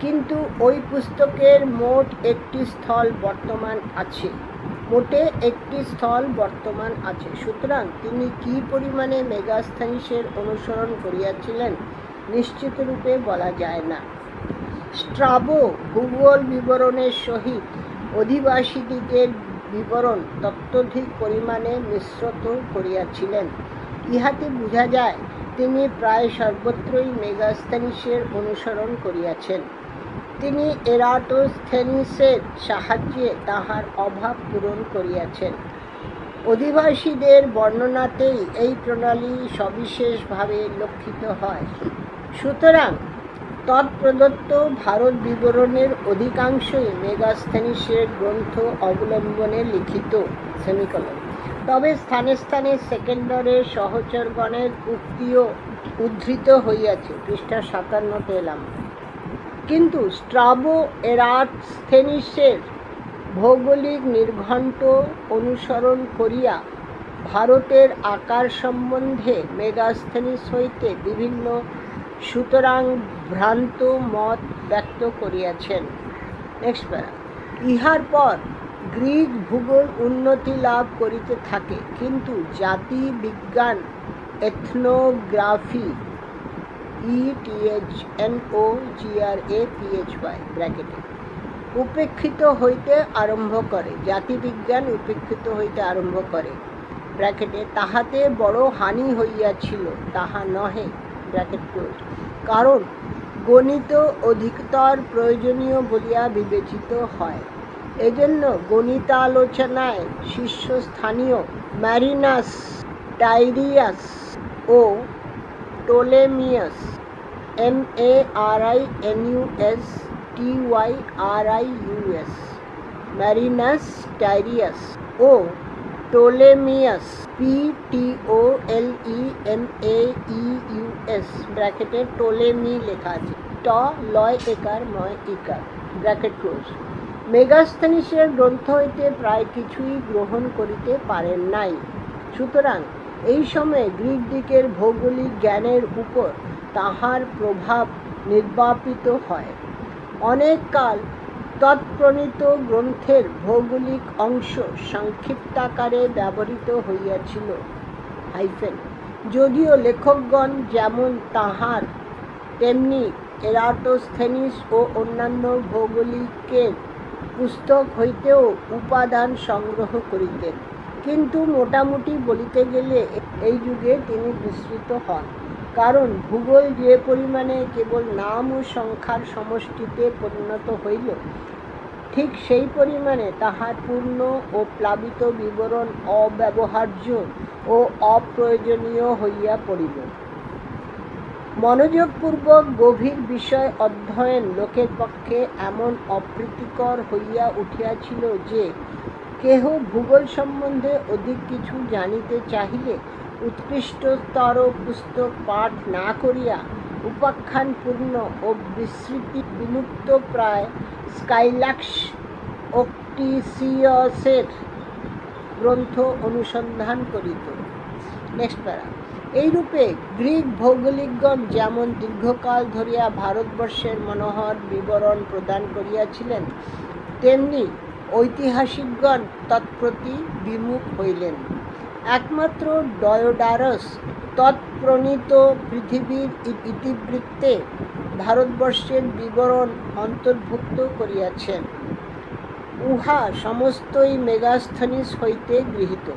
[SPEAKER 1] কিন্তু ওই পুস্তকের মোটে একটি স্থল বর্তমান আছে। সুতরাং তিনি কি পরিমাণে মেগাস্থানিসের অনুসরণ করিয়াছিলেন নিশ্চিত রূপে বলা যায় না। স্ট্রাবো ভূগোল বিবরণের সহিত অধিবাসীদিগের বিবরণ ততোধিক পরিমাণে মিশ্রিত করিয়াছিলেন। ইহাতে বোঝা যায় তিনি প্রায় সর্বত্রই মেগাস্থানিসের অনুসরণ করিয়াছেন। তিনি এরাটোস্থেনিসের সাহায্যে তাহার অভাব পূরণ করিয়াছেন। অধিবাসীদের বর্ণনাতেই এই প্রণালী সবিশেষভাবে লক্ষিত হয়। সুতরাং তৎপ্রদত্ত ভারত বিবরণের অধিকাংশই মেগাস্থেনিসের গ্রন্থ অবলম্বনে লিখিত, সেমিকলন। তবে স্থানে স্থানে সেকেন্ডারের সহচরগণের উক্তিও উদ্ধৃত হইয়াছে। পৃষ্ঠা 57 এলাম। কিন্তু স্ট্রাবো এরাস্থেনিসের ভৌগোলিক নির্ঘণ্ট অনুসরণ করিয়া ভারতের আকার সম্বন্ধে মেগাস্থেনিস হইতে বিভিন্ন সুতরাং ভ্রান্ত মত ব্যক্ত করিয়াছেন। নেক্সট প্যারা। ইহার পর গ্রিক ভূগোল উন্নতি লাভ করিতে থাকে, কিন্তু জাতি বিজ্ঞান এথনোগ্রাফি ব্র্যাকেটে উপেক্ষিত হইতে আরম্ভ করে। জাতিবিজ্ঞান উপেক্ষিত হইতে আরম্ভ করে ব্র্যাকেটে তাহাতে বড় হানি হইয়াছিল তাহা নহে ব্র্যাকেট ক্লোজ, কারণ গণিত অধিকতর প্রয়োজনীয় বলিয়া বিবেচিত হয়। এজন্য গণিতালোচনায় শীর্ষস্থানীয় ম্যারিনাস, টাইরিয়াস ও টোলেমিয়াস MARINUS ম্যারিনাস, টাইরিয়াস ও টোলেমিয়াস PTOLEMAEUS ব্র্যাকেটে টোলেমি লেখা আছে, ট লয় একার ময় ইকার ব্র্যাকেট ক্লোজ মেগাস্থেনিসের গ্রন্থ হইতে প্রায় কিছুই গ্রহণ করিতে পারেন নাই। সুতরাং এই সময়ে গ্রিক দিকের ভৌগোলিক জ্ঞানের উপর তাহার প্রভাব নির্বাপিত হয়। অনেক কাল তৎপ্রণীত গ্রন্থের ভৌগোলিক অংশ সংক্ষিপ্তাকারে ব্যবহৃত হইয়াছিল হাইফেন, যদিও লেখকগণ যেমন তাহার তেমনি এরাটোস্থেনিস ও অন্যান্য ভৌগোলিকের পুস্তক হইতেও উপাদান সংগ্রহ করিতেন, কিন্তু মোটামুটি বলিতে গেলে এই যুগে তিনি বিস্মৃত হন। কারণ ভূগোল যে পরিমাণে কেবল নাম ও সংখ্যার সমষ্টিতে পরিণত হইল, ঠিক সেই পরিমাণে তাহার পূর্ণ ও প্লাবিত বিবরণ অব্যবহার্য ও অপ্রয়োজনীয় হইয়া পড়িল। মনোযোগপূর্বক গভীর বিষয় অধ্যয়ন লোকের পক্ষে এমন অপ্রীতিকর হইয়া উঠিয়াছিল যে কেহ ভূগোল সম্বন্ধে অধিক কিছু জানিতে চাহিলে উৎকৃষ্টতর পুস্তক পাঠ না করিয়া উপাখ্যানপূর্ণ ও বিস্মৃতি বিলুপ্ত প্রায় স্কাইলাক্স ওকটিসিয়াসের গ্রন্থ অনুসন্ধান করিত। নেক্সট প্যারা। এইরূপে গ্রিক ভৌগোলিকগণ যেমন দীর্ঘকাল ধরিয়া ভারতবর্ষের মনোহর বিবরণ প্রদান করিয়াছিলেন, তেমনি ঐতিহাসিকগণ তৎপ্রতি বিমুখ হইলেন। একমাত্র ডয়োডারাস তৎপ্রণীত পৃথিবীর ইতিবৃত্তে ভারতবর্ষের বিবরণ অন্তর্ভুক্ত করিয়াছেন। উহা সমস্তই মেগাস্থেনিস হইতে গৃহীত।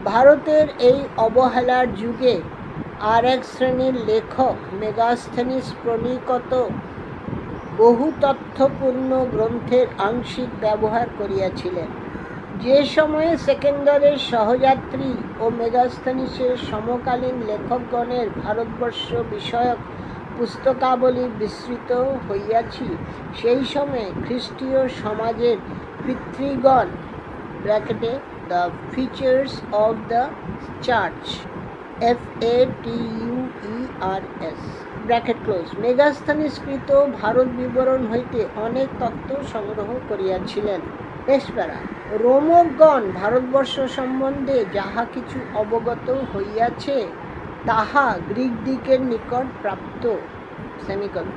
[SPEAKER 1] ভারতের এই অবহেলার যুগে আর এক শ্রেণীর লেখক মেগাস্থেনিস প্রণীত বহু তথ্যপূর্ণ গ্রন্থের আংশিক ব্যবহার করিয়াছিলেন। যে সময়ে সেকেন্ডারের সহযাত্রী ও মেগাস্থেনিসের সমকালীন লেখকগণের ভারতবর্ষ বিষয়ক পুস্তকাবলী বিস্তৃত হইয়াছি, সেই সময়ে খ্রিস্টীয় সমাজের পিতৃগণ ব্র্যাকেটে the fathers of the church FATUERS bracket close মেগাস্থেনিসকৃত ভারত বিবরণ হইতে অনেক তত্ত্ব সংগ্রহ করিয়াছিলেন। রোমকগণ ভারতবর্ষ সম্বন্ধে যাহা কিছু অবগত হইয়াছে তাহা গ্রিক দিকের নিকট প্রাপ্ত, সেমিকলন।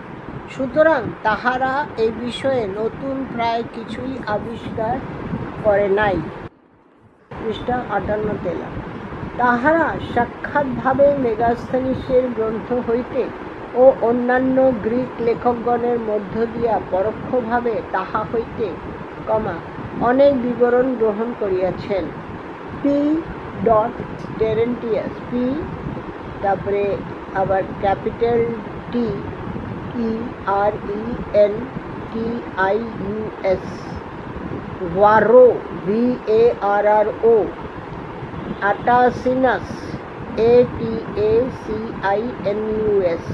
[SPEAKER 1] সুতরাং তাহারা এই বিষয়ে নতুন প্রায় কিছুই আবিষ্কার করে নাই। পৃষ্ঠা 58 এলাম। তাহারা সাক্ষাৎভাবে মেগাস্থেনিসের গ্রন্থ হইতে ও অন্যান্য গ্রিক লেখকগণের মধ্য দিয়া পরোক্ষভাবে তাহা হইতে অনেক বিবরণ গ্রহণ করিয়াছেন। P.Terentius পি, তারপরে আবার ক্যাপিটাল TERENTIUS, ভারো VARRO, আটাসিনাস ATACINUS,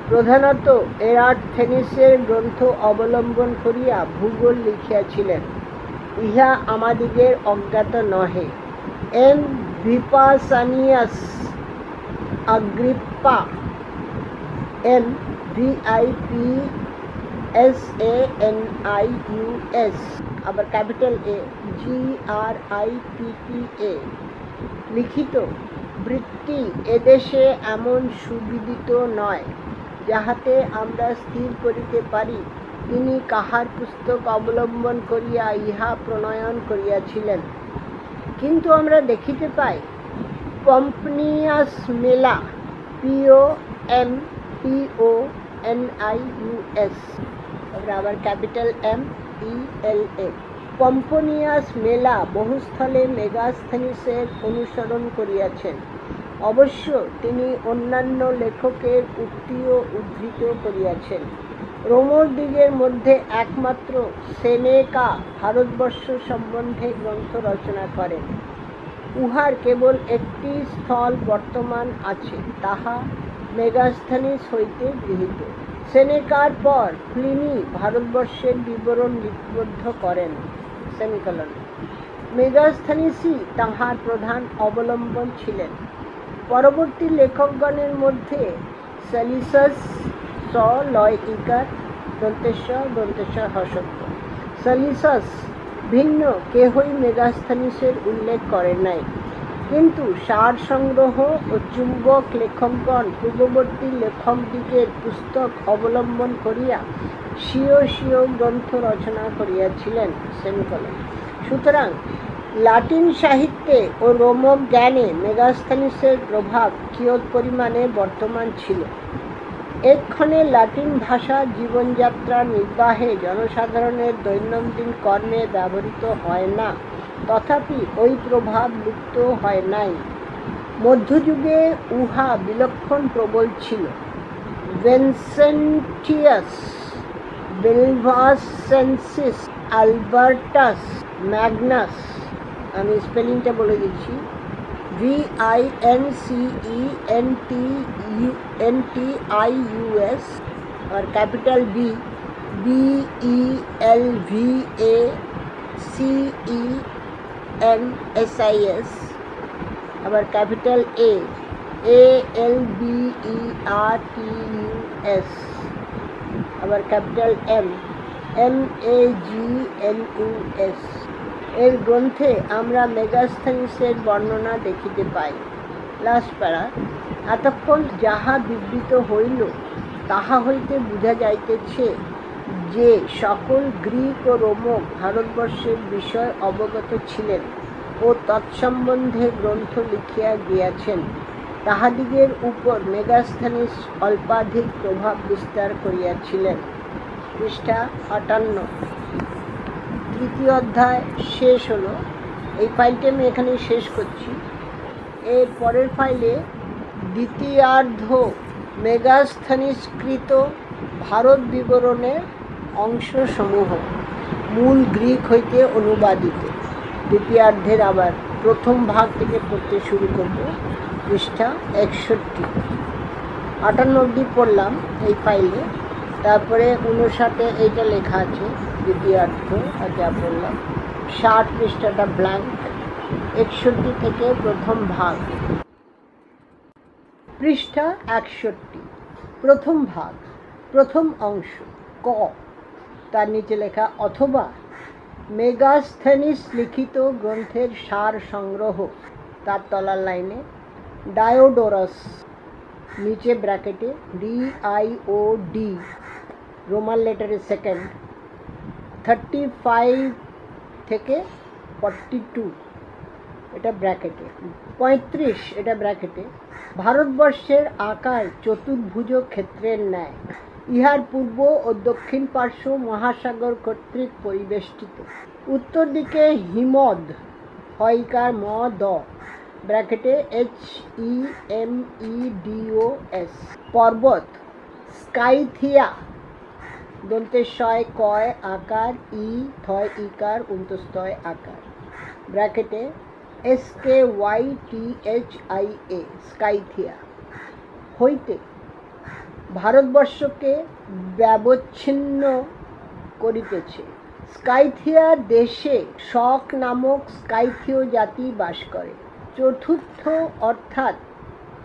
[SPEAKER 1] প্রধানত এরার্থেনিসের গ্রন্থ অবলম্বন করিয়া ভূগোল লিখিয়াছিলেন, ইহা আমাদিগের অজ্ঞাত নহে। এম ভিপাসানিয়াস আগ্রিপ্পা, এম VIPSANIUS, আবার ক্যাপিটাল A GRIPPA লিখিত বৃত্তি এদেশে এমন সুবিদিত নয়, যাহাতে আমরা স্থির করিতে পারি তিনি কাহার পুস্তক অবলম্বন করিয়া ইহা প্রণয়ন করিয়াছিলেন। কিন্তু আমরা দেখিতে পাই পম্পনিয়াস মেলা, POMPONIUS, আবার ক্যাপিটাল MELA, পম্পনিয়াস মেলা বহুস্থলে মেগাস্থেনিসের অনুসরণ করিয়াছেন। অবশ্য তিনি অন্যান্য লেখকের উক্তিও উদ্ধৃত করিয়াছেন। রোমর দিগের মধ্যে একমাত্র সেনেকা ভারতবর্ষ সম্বন্ধে গ্রন্থ রচনা করেন। উহার কেবল একটি স্থল বর্তমান আছে, তাহা মেগাস্থেনিস হইতে গৃহীত। সেনেকার পর প্লিনি ভারতবর্ষের বিবরণ লিপিবদ্ধ করেন। মেগাস্থেনিসই তাহার প্রধান অবলম্বন ছিলেন। পরবর্তী লেখকগণের মধ্যে সেলিসাস সেলিসাস ভিন্ন কেহই মেগাস্থেনিসের উল্লেখ করেন নাই, কিন্তু সার সংগ্রহ ও চুম্বক লেখকগণ পূর্ববর্তী লেখকদিগের পুস্তক অবলম্বন করিয়া স্বীয় গ্রন্থ রচনা করিয়াছিলেন। সুতরাং লাটিন সাহিত্যে ও রোমক জ্ঞানে মেগাস্থেনিসের প্রভাব কিয়ৎ পরিমাণে বর্তমান ছিল। এক্ষণে লাটিন ভাষা জীবনযাত্রা নির্বাহে জনসাধারণের দৈনন্দিন কর্মে ব্যবহৃত হয় না, তথাপি ওই প্রভাব লুপ্ত হয় নাই। মধ্যযুগে উহা বিলক্ষণ প্রবল ছিল। ভিনসেন্টিয়াস, বিলভাসেন্সিস, আলবার্টাস ম্যাগনাস, আমি স্পেলিংটা বলে দিচ্ছি, VINCENTIUS और कैपिटल BELVACENSIS, और कैपिटल ALBERTUS, और कैपिटल MAGNUS। এর গ্রন্থে আমরা মেগাস্থেনিসের বর্ণনা দেখিতে পাই। লাস্ট প্যারা, এতক্ষণ যাহা বিবৃত হইল তাহা হইতে বুঝা যাইতেছে যে সকল গ্রিক ও রোমক ভারতবর্ষের বিষয় অবগত ছিলেন ও তৎসম্বন্ধে গ্রন্থ লিখিয়া গিয়াছেন। তাহাদিগের উপর মেগাস্থেনিস অল্পাধিক প্রভাব বিস্তার করিয়াছিলেন। পৃষ্ঠা 58। তৃতীয় অধ্যায় শেষ হলো। এই ফাইলটি আমি এখানে শেষ করছি। এর পরের ফাইলে দ্বিতীয়ার্ধ মেগাস্থেনিসকৃত ভারত বিবরণের অংশসমূহ মূল গ্রিক হইতে অনুবাদিত দ্বিতীয়ার্ধের আবার প্রথম ভাগ থেকে পড়তে শুরু করব। পৃষ্ঠা 61। 58 অবধি পড়লাম এই ফাইলে, তারপরে 59 এইটা লেখা আছে দ্বিতীয়ার্ধ, যা পড়লাম। 60 পৃষ্ঠাটা ব্ল্যাঙ্ক। 61 থেকে প্রথম ভাগ। পৃষ্ঠা 61, প্রথম ভাগ, প্রথম অংশ ক, তার নিচে লেখা অথবা মেগাস্থেনিস লিখিত গ্রন্থের সার সংগ্রহ, তার তলার লাইনে ডায়োডোরাস, নিচে ব্র্যাকেটে DIOD, রোমান লেটারের সেকেন্ড, 35 থেকে 42, এটা ব্র্যাকেটে, 35, এটা ব্র্যাকেটে। ভারতবর্ষের আকার চতুর্ভুজ ক্ষেত্রের ন্যায়। ইহার পূর্ব ও দক্ষিণ পার্শ্ব মহাসাগর কর্তৃক পরিবেষ্টিত। উত্তর দিকে হিমদ, হইকার ম দ, ব্র্যাকেটে HEMEDOS, পর্বত, স্কাইথিয়া, দন্তেশয় কয় আকার, ই থয় ইকার উন্তস্তয় আকার, ব্র্যাকেটে SKYTHIA, স্কাইথিয়া হইতে ভারতবর্ষকে ব্যবচ্ছিন্ন করিতেছে। স্কাইথিয়া দেশে শক নামক স্কাইথীয় জাতি বাস করে। চতুর্থ অর্থাৎ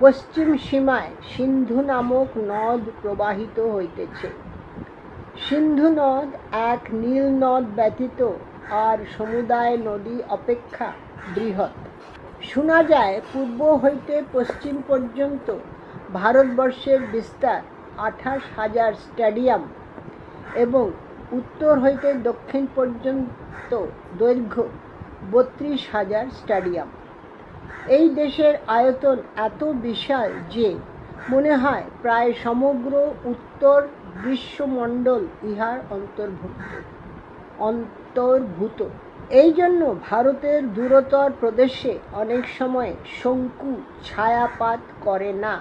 [SPEAKER 1] পশ্চিম সীমায় সিন্ধু নামক নদ প্রবাহিত হইতেছে। সিন্ধু নদ এক নীল নদ ব্যতীত আর সমুদায় নদী অপেক্ষা বৃহৎ। শোনা যায় পূর্ব হইতে পশ্চিম পর্যন্ত ভারতবর্ষের বিস্তার 28,000 স্টেডিয়াম এবং উত্তর হইতে দক্ষিণ পর্যন্ত দৈর্ঘ্য 32,000 স্টেডিয়াম। এই দেশের আয়তন এত বিশাল যে মনে হয় প্রায় সমগ্র উত্তর গ্রীষ্মমণ্ডল ইহার অন্তর্ভূত। এই জন্য ভারতের দূরতর প্রদেশে অনেক সময় শঙ্কু ছায়াপাত করে না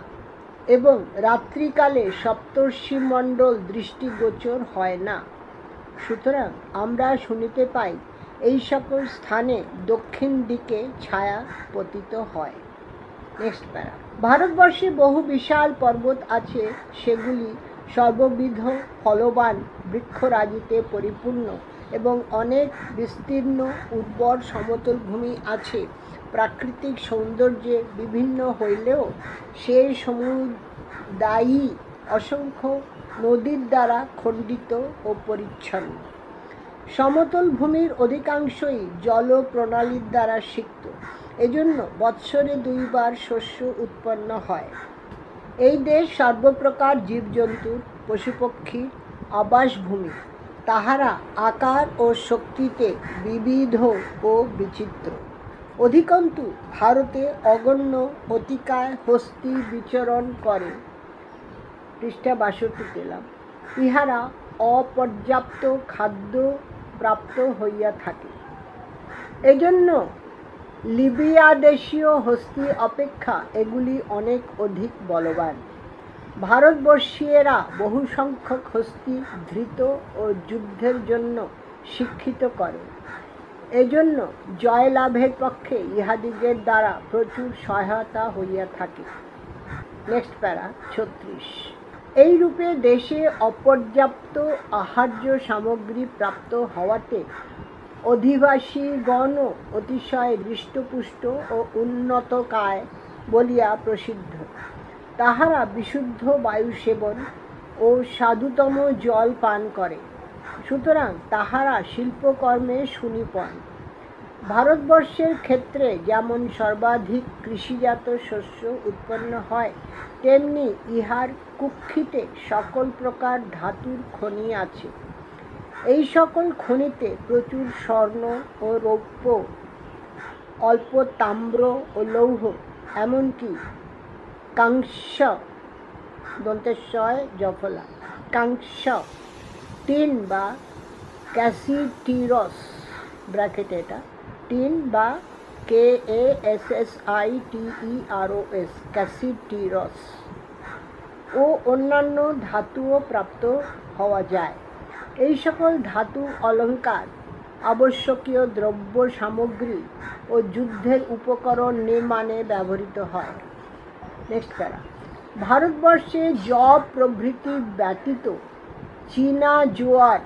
[SPEAKER 1] এবং রাত্রিকালে সপ্তর্ষিমণ্ডল দৃষ্টিগোচর হয় না। সুতরাং আমরা শুনিতে পাই এই সকল স্থানে দক্ষিণ দিকে ছায়া পতিত হয়। নেক্সট প্যারা। ভারতবর্ষে বহু বিশাল পর্বত আছে, সেগুলি সর্ববিধ ফলবান বৃক্ষরাজিতে পরিপূর্ণ এবং অনেক বিস্তীর্ণ উর্বর সমতল ভূমি আছে। প্রাকৃতিক সৌন্দর্যে বিভিন্ন হইলেও সেই সমুদায়ী অসংখ্য নদীর দ্বারা খণ্ডিত ও পরিচ্ছন্ন। সমতল ভূমির অধিকাংশই জল প্রণালীর দ্বারা সিক্ত, এজন্য বৎসরে 2 বার শস্য উৎপন্ন হয়। এই দেশ সর্বপ্রকার জীবজন্তুর পশুপক্ষীর আবাসভূমি। তাহারা আকার ও শক্তিতে বিবিধ ও বিচিত্র। অধিকন্তু ভারতে অগণ্য অতিকায় হস্তি বিচরণ করে। পৃষ্ঠা 62 পেলাম। ইহারা অপর্যাপ্ত খাদ্য প্রাপ্ত হইয়া থাকে। এজন্য লিবিয়া দেশীয় হস্তি অপেক্ষা এগুলি অনেক অধিক বলবান। ভারতবর্ষীয়েরা বহু সংখ্যক হস্তি ধৃত ও যুদ্ধের জন্য শিক্ষিত করে। এজন্য জয়লাভের পক্ষে ইহাদিগের দ্বারা প্রচুর সহায়তা হইয়া থাকে। নেক্সট প্যারা 36। এই রূপে দেশে অপর্যাপ্ত আহার্য সামগ্রী প্রাপ্ত হওয়াতে অধিবাসীগণ অতিশয় হৃষ্টপুষ্ট ও উন্নতকায় বলিয়া প্রসিদ্ধ। তাহারা বিশুদ্ধ বায়ু সেবন ও সাধুতম জল পান করে। সুতরাং তাহারা শিল্পকর্মে সুনিপুণ। ভারতবর্ষের ক্ষেত্রে যেমন সর্বাধিক কৃষিজাত শস্য উৎপন্ন হয়, তেমনি ইহার কুক্ষিতে সকল প্রকার ধাতুর খনি আছে। এই সকল খনিতে প্রচুর স্বর্ণ ও রৌপ্য, অল্প তাম্র ও লৌহ, এমনকি কাংস্য দন্তেশ্বয় জফলা কাংস্য, টিন বা ক্যাসিটিরস ব্র্যাকেট এটা টিন বা KASSITEROS ক্যাসিটিরস ও অন্যান্য ধাতুও প্রাপ্ত হওয়া যায়। এই সকল ধাতু অলঙ্কার, আবশ্যকীয় দ্রব্য সামগ্রী ও যুদ্ধের উপকরণ নির্মাণে ব্যবহৃত হয়। নেক্সট প্যারা। ভারতবর্ষে যব প্রভৃতি ব্যতীত চীনা জোয়ার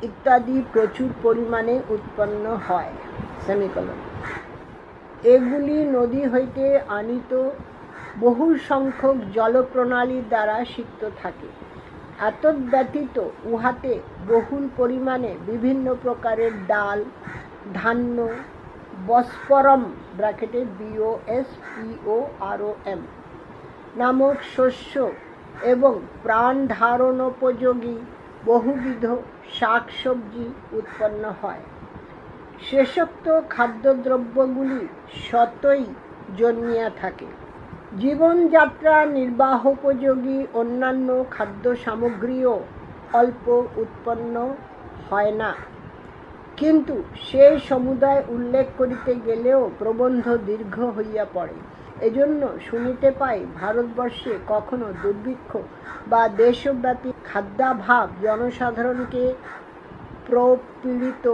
[SPEAKER 1] ইত্যাদি প্রচুর পরিমাণে উৎপন্ন হয়। সেমিকোলন। এগুলি নদী হইতে আনিত বহু সংখ্যক জলপ্রণালীর দ্বারা সিক্ত থাকে। এতদ ব্যতীত উহাতে বহুল পরিমাণে বিভিন্ন প্রকারের ডাল, ধান্য, বস্পরম ব্র্যাকেটে BOSPOROM নামক শস্য এবং প্রাণ ধারণোপযোগী বহুবিধ শাকসবজি উৎপন্ন হয়। শেষোক্ত খাদ্যদ্রব্যগুলি স্বতই জন্মিয়া থাকে। জীবনযাত্রা নির্বাহোপযোগী অন্যান্য খাদ্য সামগ্রীও অল্প উৎপন্ন হয় না, কিন্তু সেই সমুদায় উল্লেখ করিতে গেলেও প্রবন্ধ দীর্ঘ হইয়া পড়ে। এজন্য শুনিতে পাই ভারতবর্ষে কখনো দুর্ভিক্ষ বা দেশব্যাপী খাদ্যাভাব জনসাধারণকে প্রপীড়িত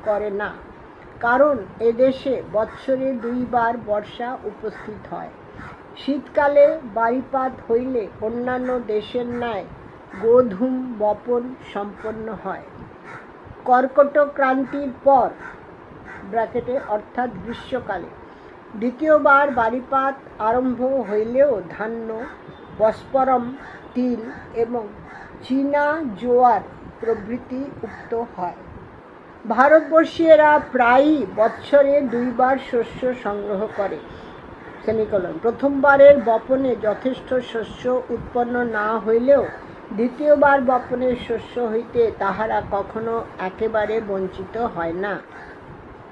[SPEAKER 1] করে না, কারণ এদেশে বৎসরে 2 বার বর্ষা উপস্থিত হয়। শীতকালে বারিপাত হইলে অন্যান্য দেশের ন্যায় গোধূম বপন সম্পন্ন হয়। কর্কটক্রান্তির পর ব্র্যাকেটে অর্থাৎ গ্রীষ্মকালে দ্বিতীয়বার বারিপাত আরম্ভ হইলেও ধান্য, বস্পরম, তিল এবং চীনা জোয়ার প্রভৃতি উক্ত হয়। ভারতবর্ষীয়রা প্রায়ই বৎসরে 2 বার শস্য সংগ্রহ করে। সেমিকোলন। প্রথমবারের বপনে যথেষ্ট শস্য উৎপন্ন না হইলেও দ্বিতীয়বার বপনের শস্য হইতে তাহারা কখনো একেবারে বঞ্চিত হয় না।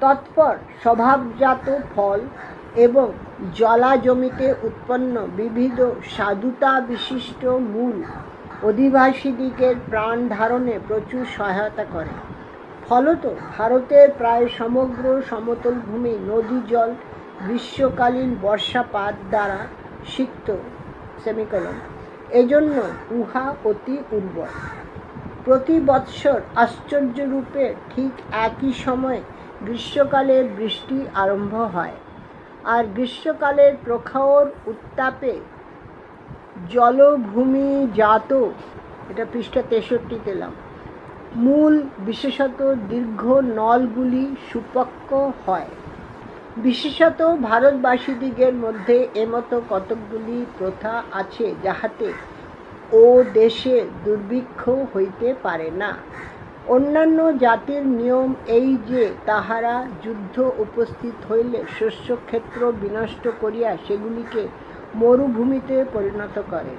[SPEAKER 1] তৎপর স্বভাবজাত ফল এবং জলা জমিতে উৎপন্ন বিবিধ সাধুতা বিশিষ্ট মূল অধিবাসীদিগের প্রাণ ধারণে প্রচুর সহায়তা করে। ফলত ভারতের প্রায় সমগ্র সমতল ভূমি নদী জল গ্রীষ্মকালীন বর্ষাপাত দ্বারা সিক্ত। সেমিকোলন। এজন্য উহা অতি উর্বর। প্রতি বৎসর আশ্চর্যরূপে ঠিক একই সময়ে গ্রীষ্মকালের বৃষ্টি আরম্ভ হয়, আর গ্রীষ্মকালের প্রখর উত্তাপে জলভূমিজাত, এটা পৃষ্ঠা 63 তেলাম, মূল বিশেষত দীর্ঘ নলগুলি সুপক্ক হয়। বিশেষত ভারতবাসীদিগের মধ্যে এমতো কতকগুলি প্রথা আছে যাহাতে ও দেশে দুর্ভিক্ষ হইতে পারে না। অন্যান্য জাতির নিয়ম এই যে তাহারা যুদ্ধ উপস্থিত হইলে শস্যক্ষেত্র বিনষ্ট করিয়া সেগুলিকে মরুভূমিতে পরিণত করে।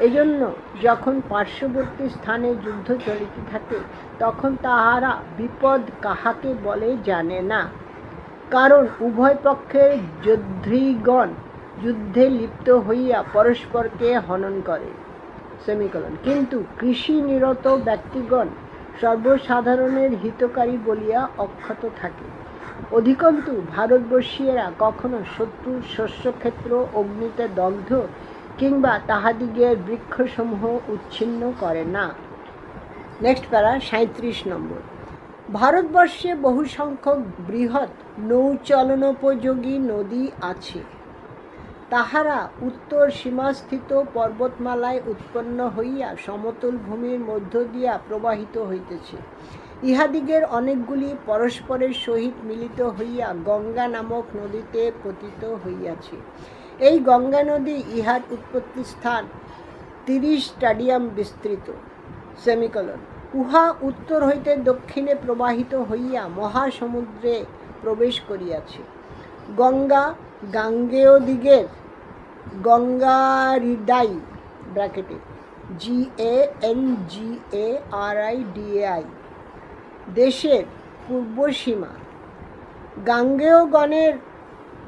[SPEAKER 1] এজন্য যখন পার্শ্ববর্তী স্থানে যুদ্ধ চলিতে থাকে তখন তাহারা বিপদ কাহাকে বলে জানে না, কারণ উভয় পক্ষের যোদ্ধাগণ যুদ্ধে লিপ্ত হইয়া পরস্পরকে হনন করে। সেমিকোলন। কিন্তু কৃষি নিরত ব্যক্তিগণ সর্বসাধারণের হিতকারী বলিয়া অক্ষত থাকে। অধিকন্তু ভারতবর্ষীয়রা কখনো শত্রুর শস্যক্ষেত্র অগ্নিতে দগ্ধ কিংবা তাহাদিগের বৃক্ষসমূহ উচ্ছিন্ন করে না। নেক্সট প্যারা 37 নম্বর। ভারতবর্ষে বহু সংখ্যক বৃহৎ নৌচলনোপযোগী নদী আছে। তাহারা উত্তর সীমাস্থিত পর্বতমালায় উৎপন্ন হইয়া সমতল ভূমির মধ্য দিয়া প্রবাহিত হইতেছে। ইহাদিগের অনেকগুলি পরস্পরের সহিত মিলিত হইয়া গঙ্গা নামক নদীতে পতিত হইয়াছে। এই গঙ্গা নদী ইহার উৎপত্তি স্থান 30 স্টাডিয়াম বিস্তৃত। সেমিকোলন। উহা উত্তর হইতে দক্ষিণে প্রবাহিত হইয়া মহাসমুদ্রে প্রবেশ করিয়াছে। গঙ্গা গাঙ্গেয়দিগের গঙ্গারিডাই ব্র্যাকেটে GANGARIDAI দেশের পূর্ব সীমা। গাঙ্গেয়গণের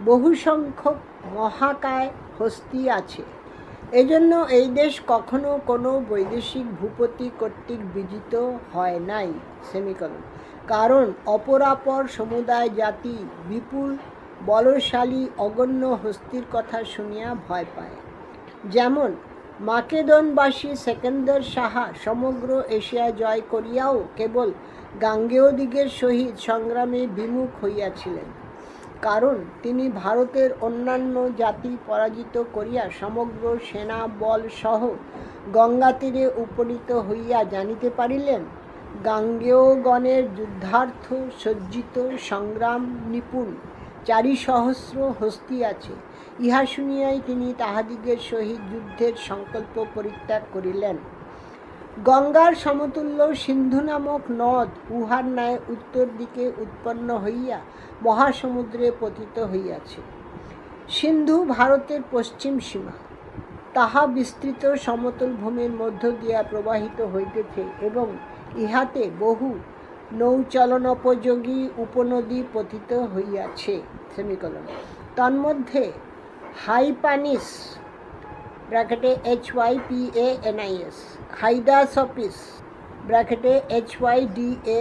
[SPEAKER 1] বহু সংখ্যক মহাকায় হস্তি আছে। এজন্য এই দেশ কখনো কোনো বৈদেশিক ভূপতি কর্তৃক বিজিত হয় নাই। সেমিকোলন। কারণ অপরাপর সমুদায় জাতি বিপুল বলশালী অগণ্য হস্তির কথা শুনিয়া ভয় পায়। যেমন মাকেদনবাসী সেকেন্দর সাহা সমগ্র এশিয়া জয় করিয়াও কেবল গাঙ্গেয়দিগের সহিত সংগ্রামে বিমুখ হইয়াছিলেন, কারণ তিনি ভারতের অন্যান্য জাতি পরাজিত করিয়া সমগ্র সেনা বল সহ গঙ্গা তীরে উপনীত হইয়া জানিতে পারিলেন গাঙ্গেয়গণের যুদ্ধার্থ সজ্জিত সংগ্রাম নিপুণ 400 হস্তি আছে। ইহা শুনিয়াই তিনি তাহাদিগের সহিত যুদ্ধের সংকল্প পরিত্যাগ করিলেন। গঙ্গার সমতুল্য সিন্ধু নামক নদ উহার ন্যায় উত্তর দিকে উৎপন্ন হইয়া মহাসমুদ্রে পতিত হইয়াছে। সিন্ধু ভারতের পশ্চিম সীমা। তাহা বিস্তৃত সমতল ভূমির মধ্য দিয়া প্রবাহিত হইতেছে এবং ইহাতে বহু নৌচলনোপযোগী উপনদী পতিত হইয়াছে। সেমিকোলন। তন্মধ্যে হাইপানিস ব্র্যাকেটে HYPANIS, হাইডাসপিস ব্র্যাকেটে HYDASPES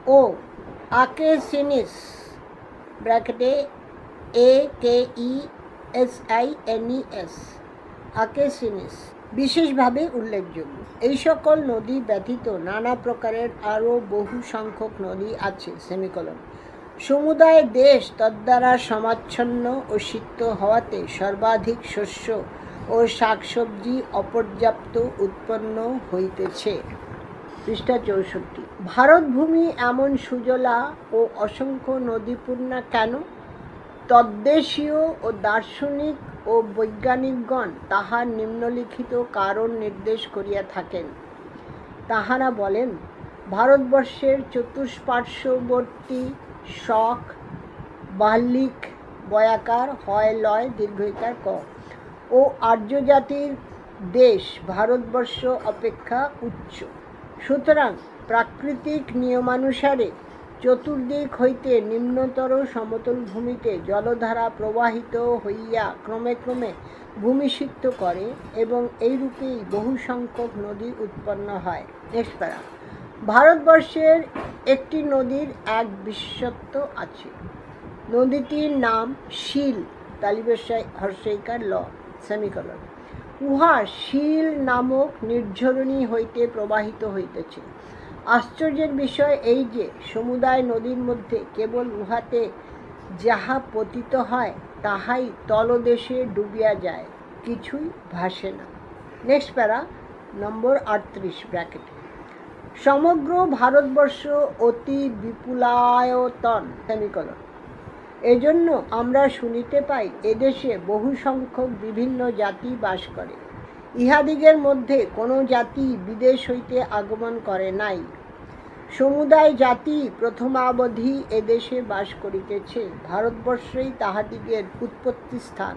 [SPEAKER 1] ও আকেসিনিস ব্র্যাকেটে AKESINES আকেসিনিস বিশেষভাবে উল্লেখযোগ্য। এই সকল নদী ব্যতীত নানা প্রকারের আরও বহু সংখ্যক নদী আছে। সেমিকোলন। সমুদায় দেশ তদ্বারা সমাচ্ছন্ন ও সিক্ত হওয়াতে সর্বাধিক শস্য ও শাকসবজি অপর্যাপ্ত উৎপন্ন হইতেছে। পৃষ্ঠা 64। ভারতভূমি এমন সুজলা ও অসংখ্য নদীপূর্ণা কেন? তদ্দেশীয় ও দার্শনিক ও বৈজ্ঞানিকগণ তাহার নিম্নলিখিত কারণ নির্দেশ করিয়া থাকেন। তাহারা বলেন, ভারতবর্ষের চতুষ্পার্শ্ববর্তী শক বাহ্লিক বয়াকার হয় লয় দীর্ঘইকার ক ও আর্য জাতির দেশ ভারতবর্ষ অপেক্ষা উচ্চ। সুতরাং প্রাকৃতিক নিয়মানুসারে চতুর্দিক হইতে নিম্নতর সমতল ভূমিতে জলধারা প্রবাহিত হইয়া ক্রমে ক্রমে ভূমিসিক্ত করে এবং এইরূপেই বহু সংখ্যক নদী উৎপন্ন হয়। নেক্সট প্যারা। ভারতবর্ষের একটি নদীর এক বিশেষত্ব আছে। নদীটির নাম শিল তালিবেশায় হর্ষইকার ল সেমিকলন। উহা শিল নামক নির্ঝরণী হইতে প্রবাহিত হইতেছে। আশ্চর্যের বিষয় এই যে সমুদায় নদীর মধ্যে কেবল উহাতে যাহা পতিত হয় তাহাই তলদেশে ডুবিয়া যায়, কিছুই ভাসে না। নেক্সট প্যারা নম্বর 38 ব্র্যাকেট। সমগ্র ভারতবর্ষ অতি বিপুলায়তন সেমিকলন। এজন্য আমরা শুনিতে পাই এদেশে বহু সংখ্যক বিভিন্ন জাতি বাস করে। ইহাদিগের মধ্যে কোনো জাতি বিদেশ হইতে আগমন করে নাই। সমুদায় জাতি প্রথমাবধি এদেশে বাস করিতেছে। ভারতবর্ষই তাহাদিগের উৎপত্তি স্থান।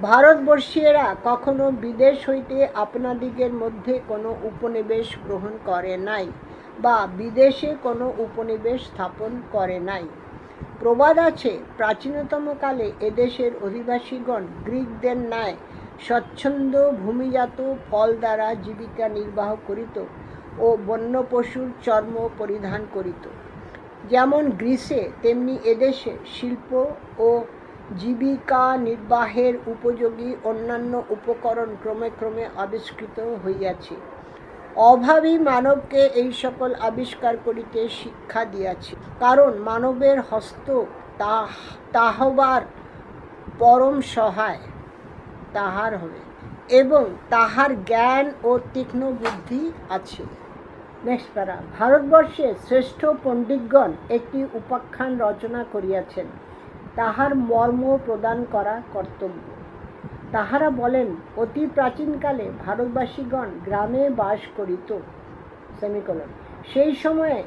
[SPEAKER 1] ভারতবর্ষীয়রা কখনো বিদেশ হইতে আপনাদিগের মধ্যে কোনো উপনিবেশ গ্রহণ করে নাই বা বিদেশে কোনো উপনিবেশ স্থাপন করে নাই। প্রবাদ আছে, প্রাচীনতম কালে এদেশের অধিবাসীগণ গ্রীকদের ন্যায় স্বচ্ছন্দ ভূমিজাত ফল দ্বারা জীবিকা নির্বাহ করিত ও বন্য পশুর চর্ম পরিধান করিত। যেমন গ্রীসে তেমনি এদেশে শিল্প ও জীবিকা নির্বাহের উপযোগী অন্যান্য উপকরণ ক্রমে ক্রমে আবিষ্কৃত হইয়াছে। অভাবী মানবকে এই সকল আবিষ্কার করিতে শিক্ষা দিয়াছে, কারণ মানবের হস্ত তাহবার পরম সহায় তাহার হবে এবং তাহার জ্ঞান ও তীক্ষ্ণ বুদ্ধি আছে। নেক্সট প্যারা। ভারতবর্ষে শ্রেষ্ঠ পণ্ডিতগণ একটি উপাখ্যান রচনা করিয়াছেন, তাহার মর্ম প্রদান করা কর্তব্য। তাহারা বলেন, অতি প্রাচীনকালে ভারতবাসীগণ গ্রামে বাস করিত সেমিকলন। সেই সময়ে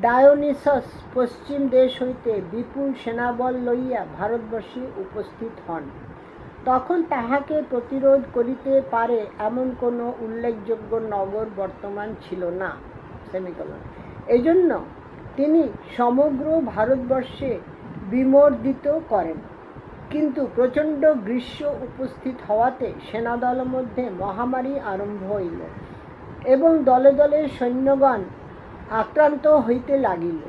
[SPEAKER 1] ডায়োনিসাস পশ্চিম দেশ হইতে বিপুল সেনাবল লইয়া ভারতবর্ষে উপস্থিত হন। তখন তাহাকে প্রতিরোধ করিতে পারে এমন কোনো উল্লেখযোগ্য নগর বর্তমান ছিল না সেমিকলন। এজন্য তিনি সমগ্র ভারতবর্ষে বিমর্দিত করেন। কিন্তু প্রচণ্ড গ্রীষ্ম উপস্থিত হওয়াতে সেনাদলের মধ্যে মহামারী আরম্ভ হইল এবং দলে দলে সৈন্যগণ আক্রান্ত হইতে লাগিল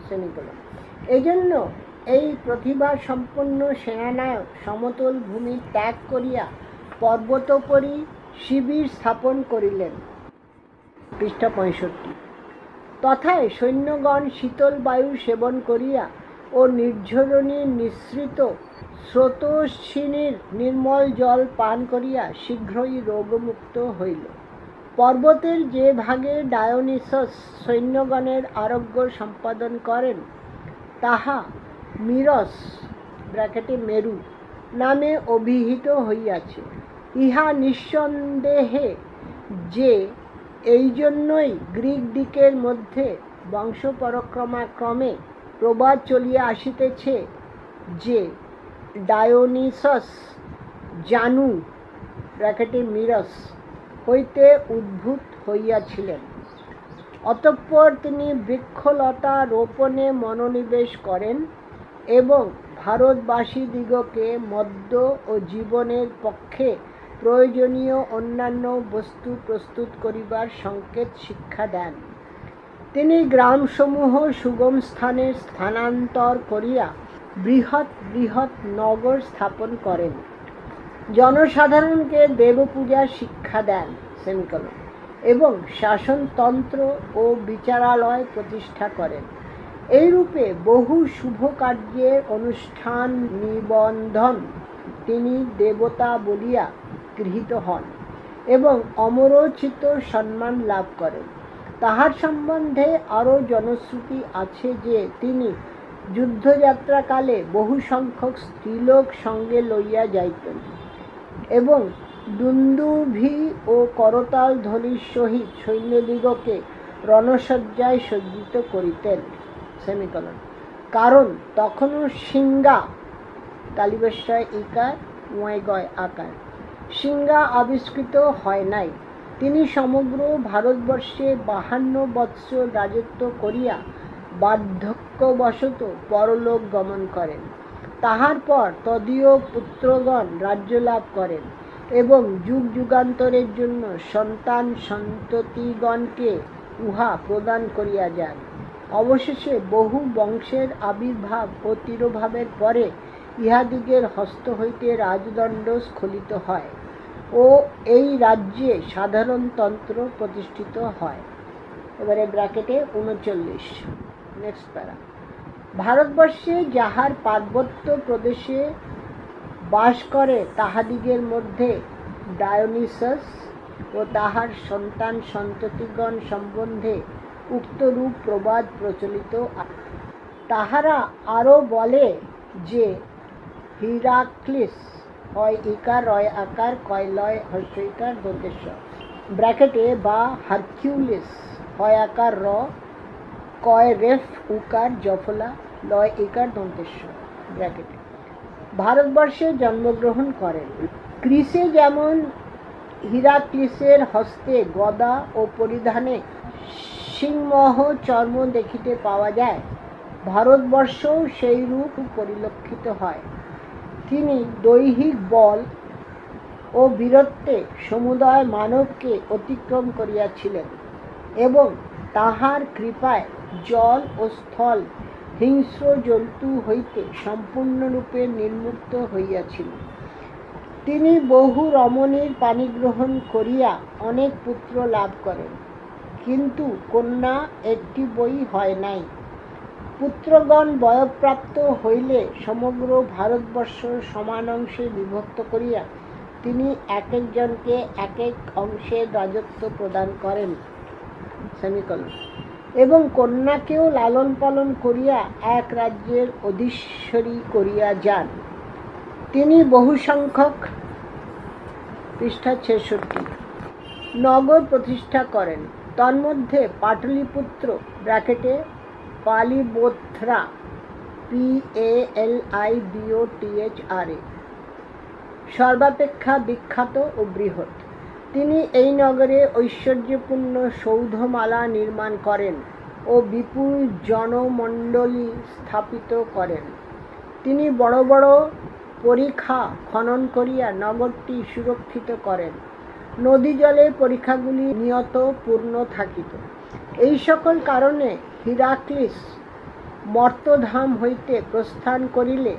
[SPEAKER 1] সেমিকলন। এজন্য এই প্রতিভা সম্পন্ন সেনানায়ক সমতল ভূমি ত্যাগ করিয়া পর্বতোপরি শিবির স্থাপন করিলেন। পৃষ্ঠা 65। তথায় সৈন্যগণ শীতল বায়ু সেবন করিয়া ও নির্ঝরণীর নিঃসৃত স্রোতস্বিনীর নির্মল জল পান করিয়া শীঘ্রই রোগমুক্ত হইল। পর্বতের যে ভাগে ডায়োনিসাস সৈন্যগণের আরোগ্য সম্পাদন করেন তাহা মিরস ব্র্যাকেটে মেরু নামে অভিহিত হইয়াছে। ইহা নিঃসন্দেহে যে এই জন্যই গ্রিক দিকের মধ্যে বংশ পরক্রমাক্রমে প্রবাদ চলিয়া আসিতেছে যে ডায়োনিসাস জানু ব্র্যাকেটে মিরস হইতে উদ্ভূত হইয়াছিলেন। অতঃপর তিনি বৃক্ষলতা রোপণে মনোনিবেশ করেন এবং ভারতবাসীদিগকে মদ্য ও জীবনের পক্ষে প্রয়োজনীয় অন্যান্য বস্তু প্রস্তুত করিবার সংকেত শিক্ষা দেন। তিনি গ্রামসমূহ সুগম স্থানে স্থানান্তর করিয়া বৃহৎ বৃহৎ নগর স্থাপন করেন। জনসাধারণকে দেবপূজার শিক্ষা দেন সেমিকলন এবং শাসনতন্ত্র ও বিচারালয় প্রতিষ্ঠা করেন। এইরূপে বহু শুভ কার্যের অনুষ্ঠান নিবন্ধন তিনি দেবতা বলিয়া গৃহীত হন এবং অমরোচিত সম্মান লাভ করেন। তাহার সম্বন্ধে আরও জনশ্রুতি আছে যে তিনি যুদ্ধযাত্রাকালে বহু সংখ্যক স্ত্রীলোক সঙ্গে লইয়া যাইতেন এবং দুন্দুভি ও করতাল ধ্বনির সহিত সৈন্যদিগকে রণসজ্জায় সজ্জিত করিতেন। সেমিকলন। কারণ তখনও সিংহা তালিবস্যয় ইকার ময়গয় আকার সিংহা আবিষ্কৃত হয় নাই। তিনি সমগ্র ভারতবর্ষে 52 বৎসর রাজত্ব করিয়া বার্ধক্যবশত পরলোক গমন করেন। তাহার পর তদীয় পুত্রগণ রাজ্য লাভ করেন এবং যুগ যুগান্তরের জন্য সন্তান সন্ততিগণকে উহা প্রদান করিয়া যান। অবশেষে বহু বংশের আবির্ভাব ও তিরোভাবের পরে ইহাদিগের হস্ত হইতে রাজদণ্ড স্খলিত হয় ও এই রাজ্যে সাধারণতন্ত্র প্রতিষ্ঠিত হয়। এবারে ব্র্যাকেটে 39 নেক্সট প্যারা। ভারতবর্ষে যাহার পার্বত্য প্রদেশে বাস করে তাহাদিগের মধ্যে ডায়োনিসাস ও তাহার সন্তান সন্ততিগণ সম্বন্ধে উক্তরূপ প্রবাদ প্রচলিত। তাহারা আরও বলে যে হিরাক্লিস হয় ইকার রয় আকার কয় লয় হর্ষইকার দন্তেশ্বর ব্র্যাকেটে বা হারকিউলিস হয় আকার র কয় রেফ উকার জফলা লয় ইকার দন্তেশ্বর ব্র্যাকেটে ভারতবর্ষে জন্মগ্রহণ করেন। গ্রীসে যেমন হিরাক্লিসের হস্তে গদা ও পরিধানে সিংহ চর্ম দেখিতে পাওয়া যায়, ভারতবর্ষও সেই রূপ পরিলক্ষিত হয়। তিনি দৈহিক বল ও বীরত্বে সমুদয় মানবকে অতিক্রম করিয়াছিলেন এবং তাহার কৃপায় জল ও স্থল হিংস্র জন্তু হইতে সম্পূর্ণরূপে নির্মুক্ত হইয়াছিল। তিনি বহু রমণীর পাণিগ্রহণ করিয়া অনেক পুত্র লাভ করেন, কিন্তু কন্যা একটি বই হয় নাই। পুত্রগণ বয়ঃপ্রাপ্ত হইলে সমগ্র ভারতবর্ষ সমান অংশে বিভক্ত করিয়া তিনি এক একজনকে এক এক অংশের রাজত্ব প্রদান করেন। সেমিকলন। এবং কন্যাকেও লালন পালন করিয়া এক রাজ্যের অধীশ্বরী করিয়া যান। তিনি বহু সংখ্যক পৃষ্ঠা 66 নগর প্রতিষ্ঠা করেন। তন্মধ্যে পাটলিপুত্র ব্র্যাকেটে পালিবোথ্রা PALIBOTHRA সর্বাপেক্ষা বিখ্যাত ও বৃহৎ। তিনি এই নগরে ঐশ্বর্যপূর্ণ সৌধমালা নির্মাণ করেন ও বিপুল জনমণ্ডলী স্থাপিত করেন। তিনি বড় বড় পরিখা খনন করিয়া নগরটি সুরক্ষিত করেন। নদী জলে পরিখাগুলি নিয়ত পূর্ণ থাকিত। এই সকল কারণে হিরাক্লিস মর্তধাম হইতে প্রস্থান করিলে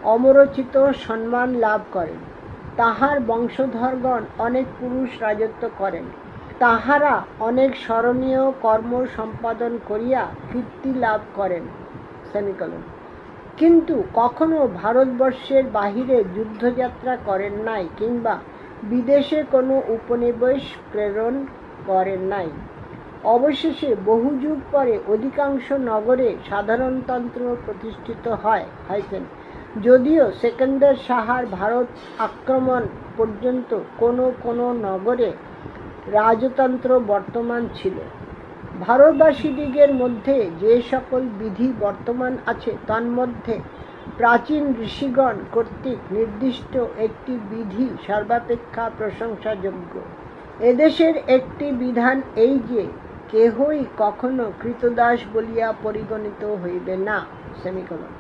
[SPEAKER 1] অমরোচিত সম্মান লাভ করেন। তাহার বংশধরগণ অনেক পুরুষ রাজত্ব করেন। তাহারা অনেক স্মরণীয় কর্ম সম্পাদন করিয়া কীর্তি লাভ করেন। সেমিকলন। কিন্তু কখনো ভারতবর্ষের বাহিরে যুদ্ধযাত্রা করেন নাই কিংবা বিদেশে কোনো উপনিবেশ প্রেরণ করেন নাই। অবশেষে বহু যুগ পরে অধিকাংশ নগরে সাধারণতন্ত্র প্রতিষ্ঠিত হয়। যদিও সেকেন্দার শাহার ভারত আক্রমণ পর্যন্ত কোনো কোনো নগরে রাজতন্ত্র বর্তমান ছিল। ভারতবাসীদিগের মধ্যে যে সকল বিধি বর্তমান আছে তন্মধ্যে প্রাচীন ঋষিগণ কর্তৃক নির্দিষ্ট একটি বিধি সর্বাপেক্ষা প্রশংসাযোগ্য। এদেশের একটি বিধান এই যে কেহই কখনো কৃতদাস বলিয়া পরিগণিত হইবে না। সেমিকলন।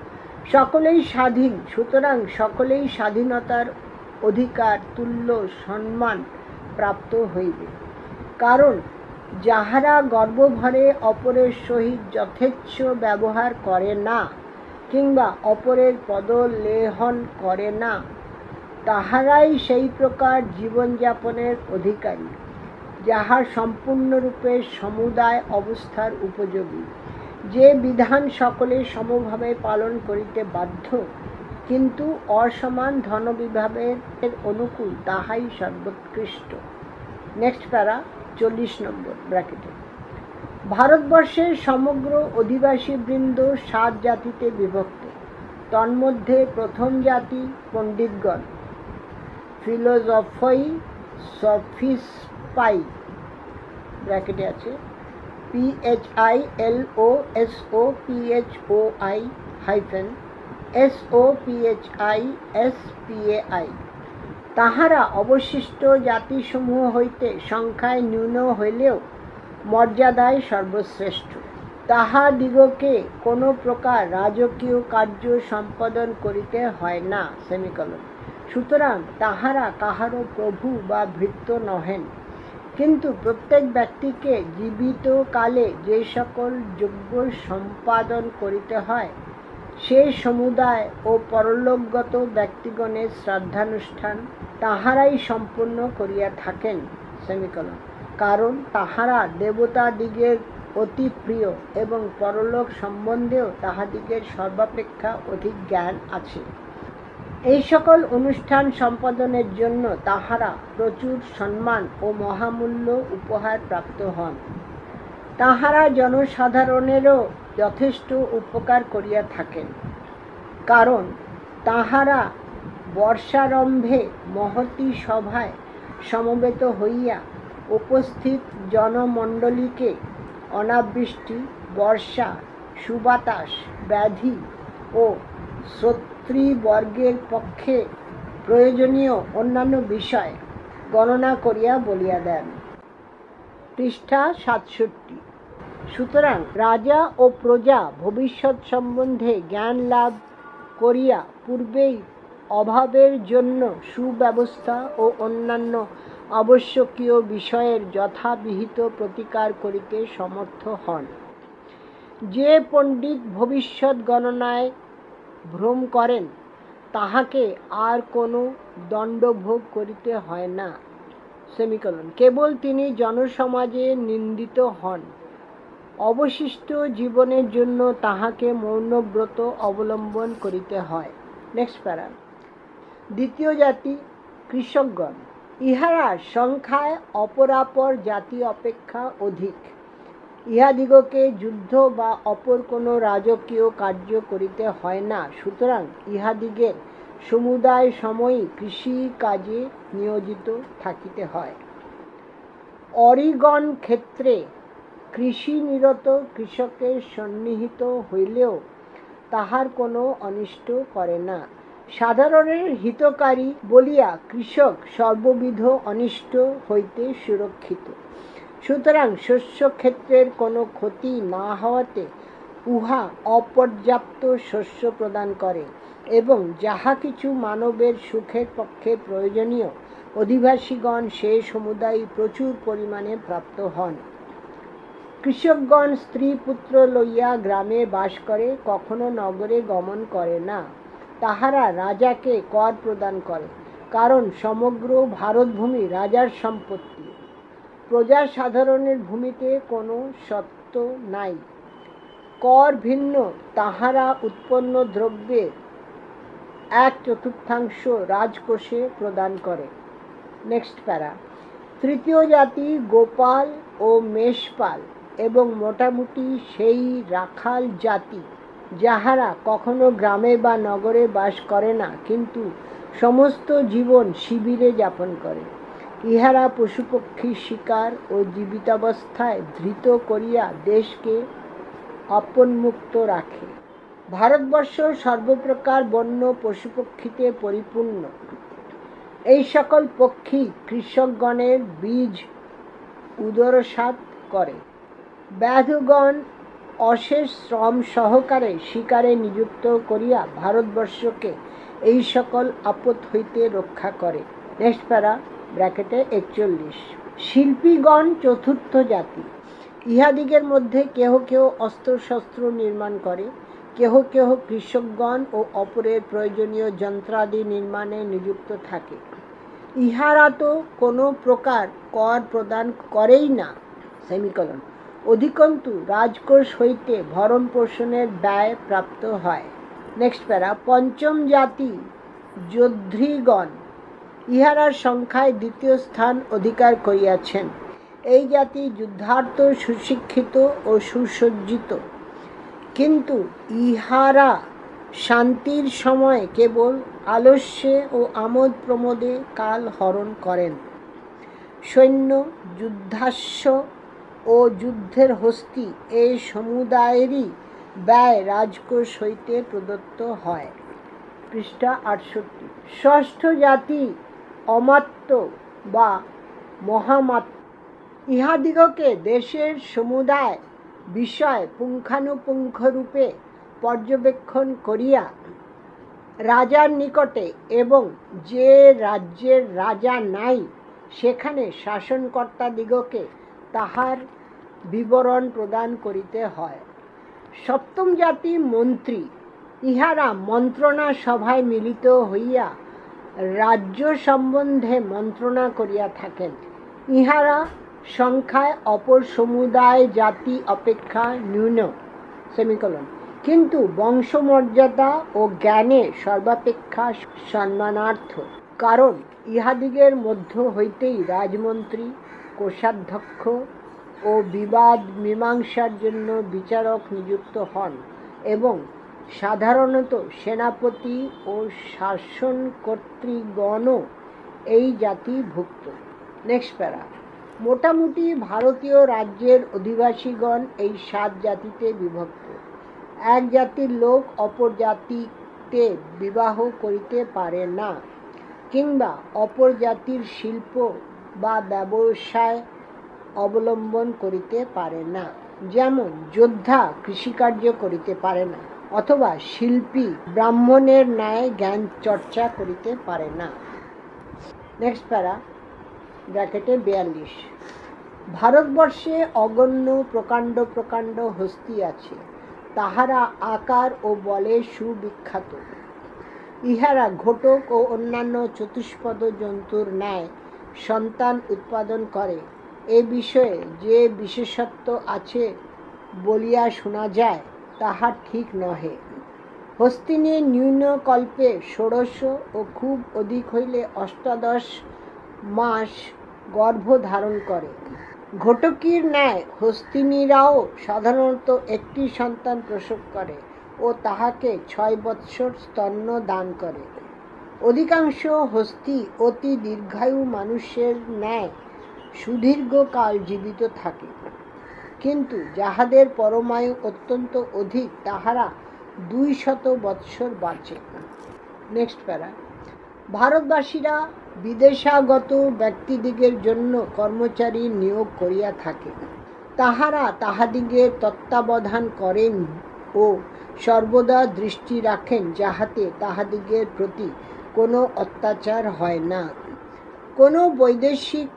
[SPEAKER 1] সকলেই স্বাধীন, সুতরাং সকলেই স্বাধীনতার অধিকার তুল্য সম্মান প্রাপ্ত হইবে। কারণ যাহারা গর্বভরে অপরের সহিত যথেচ্ছ ব্যবহার করে না কিংবা অপরের পদলেহন করে না, তাহারাই সেই প্রকার জীবনযাপনের অধিকারী যাহা সম্পূর্ণরূপে সমুদায় অবস্থার উপযোগী। যে বিধান সকলে সমভাবে পালন করিতে বাধ্য, কিন্তু অসমান ধনবিভাগের অনুকূল, তাহাই সর্বোৎকৃষ্ট। নেক্সট প্যারা 40 নম্বর ব্র্যাকেটে। ভারতবর্ষের সমগ্র অধিবাসী বৃন্দ 7 জাতিতে বিভক্ত। তন্মধ্যে প্রথম জাতি পণ্ডিতগণ, ফিলোসফাই সফিস্পাই ব্র্যাকেটে আছে PHILOSOPHOI SOPHISPAI, তাহারা অবশিষ্ট জাতিসমূহ হইতে সংখ্যায় ন্যূন হইলেও মর্যাদায় সর্বশ্রেষ্ঠ। তাহাদিগকে কোনো প্রকার রাজকীয় কার্য সম্পাদন করিতে হয় না, সেমিকলন। সুতরাং তাহারা কাহারও প্রভু বা ভৃত্য নহেন। কিন্তু প্রত্যেক ব্যক্তিকে জীবিত কালে যে সকল যজ্ঞ সম্পাদন করিতে হয়, সেই সমুদায় ও পরলোকগত ব্যক্তিগণের শ্রাদ্ধানুষ্ঠান তাহারাই সম্পূর্ণ করিয়া থাকেন, সেমিকলন। কারণ তাহারা দেবতাদিগের অতি প্রিয় এবং পরলোক সম্বন্ধেও তাহাদিগের সর্বাপেক্ষা অধিক জ্ঞান আছে। এই সকল অনুষ্ঠান সম্পাদনের জন্য তাহারা প্রচুর সম্মান ও মহামূল্য উপহার প্রাপ্ত হন। তাহারা জনসাধারণেরও যথেষ্ট উপকার করিয়া থাকেন, কারণ তাহারা বর্ষারম্ভে মহতী সভায় সমবেত হইয়া উপস্থিত জনমণ্ডলীকে অনাবৃষ্টি, বর্ষা, সুবাতাস, ব্যাধি ও শ্রোতৃবর্গের পক্ষে প্রয়োজনীয় অন্যান্য বিষয় গণনা করিয়া বলিয়া দেন। পৃষ্ঠা 67। সুতরাং রাজা ও প্রজা ভবিষ্যৎ সম্বন্ধে জ্ঞান লাভ করিয়া পূর্বেই অভাবের জন্য সুব্যবস্থা ও অন্যান্য আবশ্যকীয় বিষয়ের যথাবিহিত প্রতিকার করিতে সমর্থ হন। যে পণ্ডিত ভবিষ্যৎ গণনায় ভ্রম করেন, তাহাকে আর কোনো দণ্ডভোগ করিতে হয় না, সেমিকলন। কেবল তিনি জনসমাজে নিন্দিত হন। অবশিষ্ট জীবনের জন্য তাহাকে মৌনব্রত অবলম্বন করিতে হয়। নেক্সট প্যারা। দ্বিতীয় জাতি কৃষকগণ। ইহারা সংখ্যায় অপরাপর জাতি অপেক্ষা অধিক। ইহাদিগকে যুদ্ধ বা অপর কোনো রাজকীয় কার্য করিতে হয় না। সুতরাং ইহাদিগের সমুদায় সময়ই কৃষি কাজে নিয়োজিত থাকিতে হয়। অরিগণ ক্ষেত্রে কৃষিনিরত কৃষকের সন্নিহিত হইলেও তাহার কোনো অনিষ্ট করে না। সাধারণের হিতকারী বলিয়া কৃষক সর্ববিধ অনিষ্ট হইতে সুরক্ষিত। সুতরাং শস্যক্ষেত্রের কোনো ক্ষতি না হওয়াতে উহা অপর্যাপ্ত শস্য প্রদান করে এবং যাহা কিছু মানবের সুখের পক্ষে প্রয়োজনীয়, অধিবাসীগণ সে সমুদায় প্রচুর পরিমাণে প্রাপ্ত হন। কৃষকগণ স্ত্রী পুত্র লইয়া গ্রামে বাস করে, কখনো নগরে গমন করে না। তাহারা রাজাকে কর প্রদান করে, কারণ সমগ্র ভারতভূমি রাজার সম্পত্তি। প্রজা সাধারণের ভূমিতে কোনো সত্ত্ব নাই। কর ভিন্ন তাহারা উৎপন্ন দ্রব্যের 1/4 রাজকোষে প্রদান করে। নেক্সট প্যারা। তৃতীয় জাতি গোপাল ও মেষপাল এবং মোটামুটি সেই রাখাল জাতি যাহারা কখনো গ্রামে বা নগরে বাস করে না, কিন্তু সমস্ত জীবন শিবিরে যাপন করে। ইহারা পশুপক্ষী শিকার ও জীবিতাবস্থায় ধৃত করিয়া দেশকে অপন্মুক্ত রাখে। ভারতবর্ষ সর্বপ্রকার বন্য পশুপক্ষীতে পরিপূর্ণ। এই সকল পক্ষী কৃষকগণের বীজ উদরসাৎ করে। ব্যাধগণ অশেষ শ্রম সহকারে শিকারে নিযুক্ত করিয়া ভারতবর্ষকে এই সকল আপদ হইতে রক্ষা করে। নেক্সট প্যারা ব্র্যাকেটে 41। শিল্পীগণ চতুর্থ জাতি। ইহাদিগের মধ্যে কেহ কেহ অস্ত্রশস্ত্র নির্মাণ করে, কেহ কেহ কৃষকগণ ও অপরের প্রয়োজনীয় যন্ত্রাদি নির্মাণে নিযুক্ত থাকে। ইহারা তো কোনো প্রকার কর প্রদান করেই না, সেমিকলন। অধিকন্তু রাজকোষ হইতে ভরণ পোষণের ব্যয় প্রাপ্ত হয়। নেক্সট প্যারা, পঞ্চম জাতি যোদ্ধিগণ ইহারা সংখ্যায় দ্বিতীয় স্থান অধিকার করিয়াছেন। এই জাতি যুদ্ধার্থ, সুশিক্ষিত ও সুসজ্জিত, কিন্তু ইহারা শান্তির সময় কেবল আলস্যে ও আমোদ প্রমোদে কাল হরণ করেন। সৈন্য, যুদ্ধাশ্ব ও যুদ্ধের হস্তি এই সমুদায়েরই ব্যয় রাজকোষ হইতে প্রদত্ত হয়। পৃষ্ঠা 68। ষষ্ঠ জাতি অমাত্য বা মহামাত্য। ইহাদিগকে দেশের সমুদায় বিষয় পুঙ্খানুপুঙ্খরূপে পর্যবেক্ষণ করিয়া রাজার নিকটে এবং যে রাজ্যের রাজা নাই সেখানে শাসনকর্তাদিগকে তাহার বিবরণ প্রদান করিতে হয়। সপ্তম জাতি মন্ত্রী। ইহারা মন্ত্রণা সভায় মিলিত হইয়া রাজ্য সম্বন্ধে মন্ত্রণা করিয়া থাকেন। ইহারা সংখ্যায় অপর সমুদায় জাতি অপেক্ষা ন্যূন, সেমিকোলন, কিন্তু বংশমর্যাদা ও জ্ঞানে সর্বাপেক্ষা সম্মানার্থ। কারণ ইহাদিগের মধ্য হইতেই রাজমন্ত্রী, কোষাধ্যক্ষ ও বিবাদ মীমাংসার জন্য বিচারক নিযুক্ত হন এবং সাধারণত সেনাপতি ও শাসনকর্তৃগণও এই জাতিভুক্ত। নেক্সট প্যারা, মোটামুটি ভারতীয় রাজ্যের অধিবাসীগণ এই 7 জাতিতে বিভক্ত। এক জাতির লোক অপর জাতিতে বিবাহ করিতে পারে না, কিংবা অপর জাতির শিল্প বা ব্যবসায় অবলম্বন করিতে পারে না। যেমন যোদ্ধা কৃষিকার্য করিতে পারে না, অথবা শিল্পী ব্রাহ্মণের ন্যায় জ্ঞান চর্চা করিতে পারে না। নেক্সট প্যারা, ব্র্যাকেটে 42। ভারতবর্ষে অগণ্য প্রকাণ্ড প্রকাণ্ড হস্তি আছে, তাহারা আকার ও বলে সুবিখ্যাত। ইহারা ঘটক ও অন্যান্য চতুষ্পদ জন্তুর ন্যায় সন্তান উৎপাদন করে। এ বিষয়ে যে বিশেষত্ব আছে বলিয়া শোনা যায় তাহা ঠিক নহে। হস্তিনী ন্যূনকল্পে 16 ও খুব অধিক হইলে 18 মাস গর্ভ ধারণ করে। ঘটকির ন্যায় হস্তিনীরাও সাধারণত একটি সন্তান প্রসব করে ও তাহাকে 6 বৎসর স্তন্য দান করে। অধিকাংশ হস্তি অতি দীর্ঘায়ু মানুষের ন্যায় সুদীর্ঘকাল জীবিত থাকে, কিন্তু যাহাদের পরমায়ু অত্যন্ত অধিক তাহারা 200 বৎসর বাঁচে। নেক্সট প্যারা, ভারতবাসীরা বিদেশাগত ব্যক্তিদিগের জন্য কর্মচারী নিয়োগ করিয়া থাকে। তাহারা তাহাদিগের তত্ত্বাবধান করেন ও সর্বদা দৃষ্টি রাখেন যাহাতে তাহাদিগের প্রতি কোনো অত্যাচার হয় না। কোনো বৈদেশিক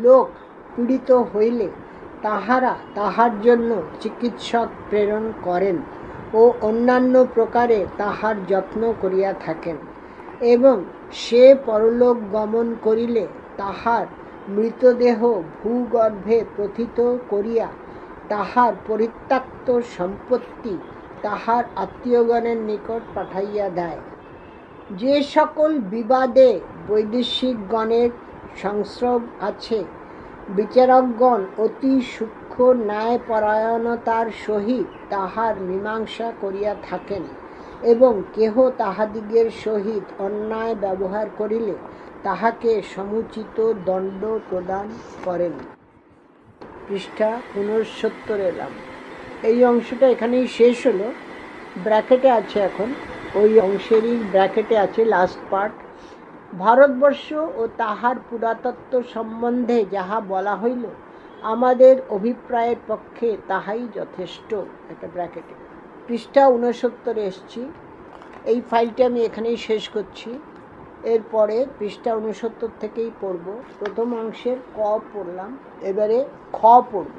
[SPEAKER 1] লোক পীড়িত হইলে তাহারা তাহার জন্য চিকিৎসক প্রেরণ করেন ও অন্যান্য প্রকারে তাহার যত্ন করিয়া থাকেন, এবং সে পরলোক গমন করিলে তাহার মৃতদেহ ভূগর্ভে প্রথিত করিয়া তাহার পরিত্যক্ত সম্পত্তি তাহার আত্মীয়গণের নিকট পাঠাইয়া দেয়। যে সকল বিবাদে বৈদেশিকগণের সংস্রব আছে, বিচারকগণ অতি সূক্ষ্ম ন্যায়পরায়ণতার সহিত তাহার মীমাংসা করিয়া থাকেন, এবং কেহ তাহাদিগের সহিত অন্যায় ব্যবহার করিলে তাহাকে সমুচিত দণ্ড প্রদান করেন। পৃষ্ঠা 69 এলাম। এই অংশটা এখানেই শেষ হলো। ব্র্যাকেটে আছে এখন, ওই অংশেরই ব্র্যাকেটে আছে লাস্ট পার্ট। ভারতবর্ষ ও তাহার পুরাতত্ত্ব সম্বন্ধে যাহা বলা হইল আমাদের অভিপ্রায়ের পক্ষে তাহাই যথেষ্ট। একটা ব্র্যাকেটে পৃষ্ঠা 69 এসছি। এই ফাইলটা আমি এখানেই শেষ করছি। এরপরে পৃষ্ঠা 69 থেকেই পড়ব। প্রথম অংশের ক পড়লাম, এবারে খ পড়ব।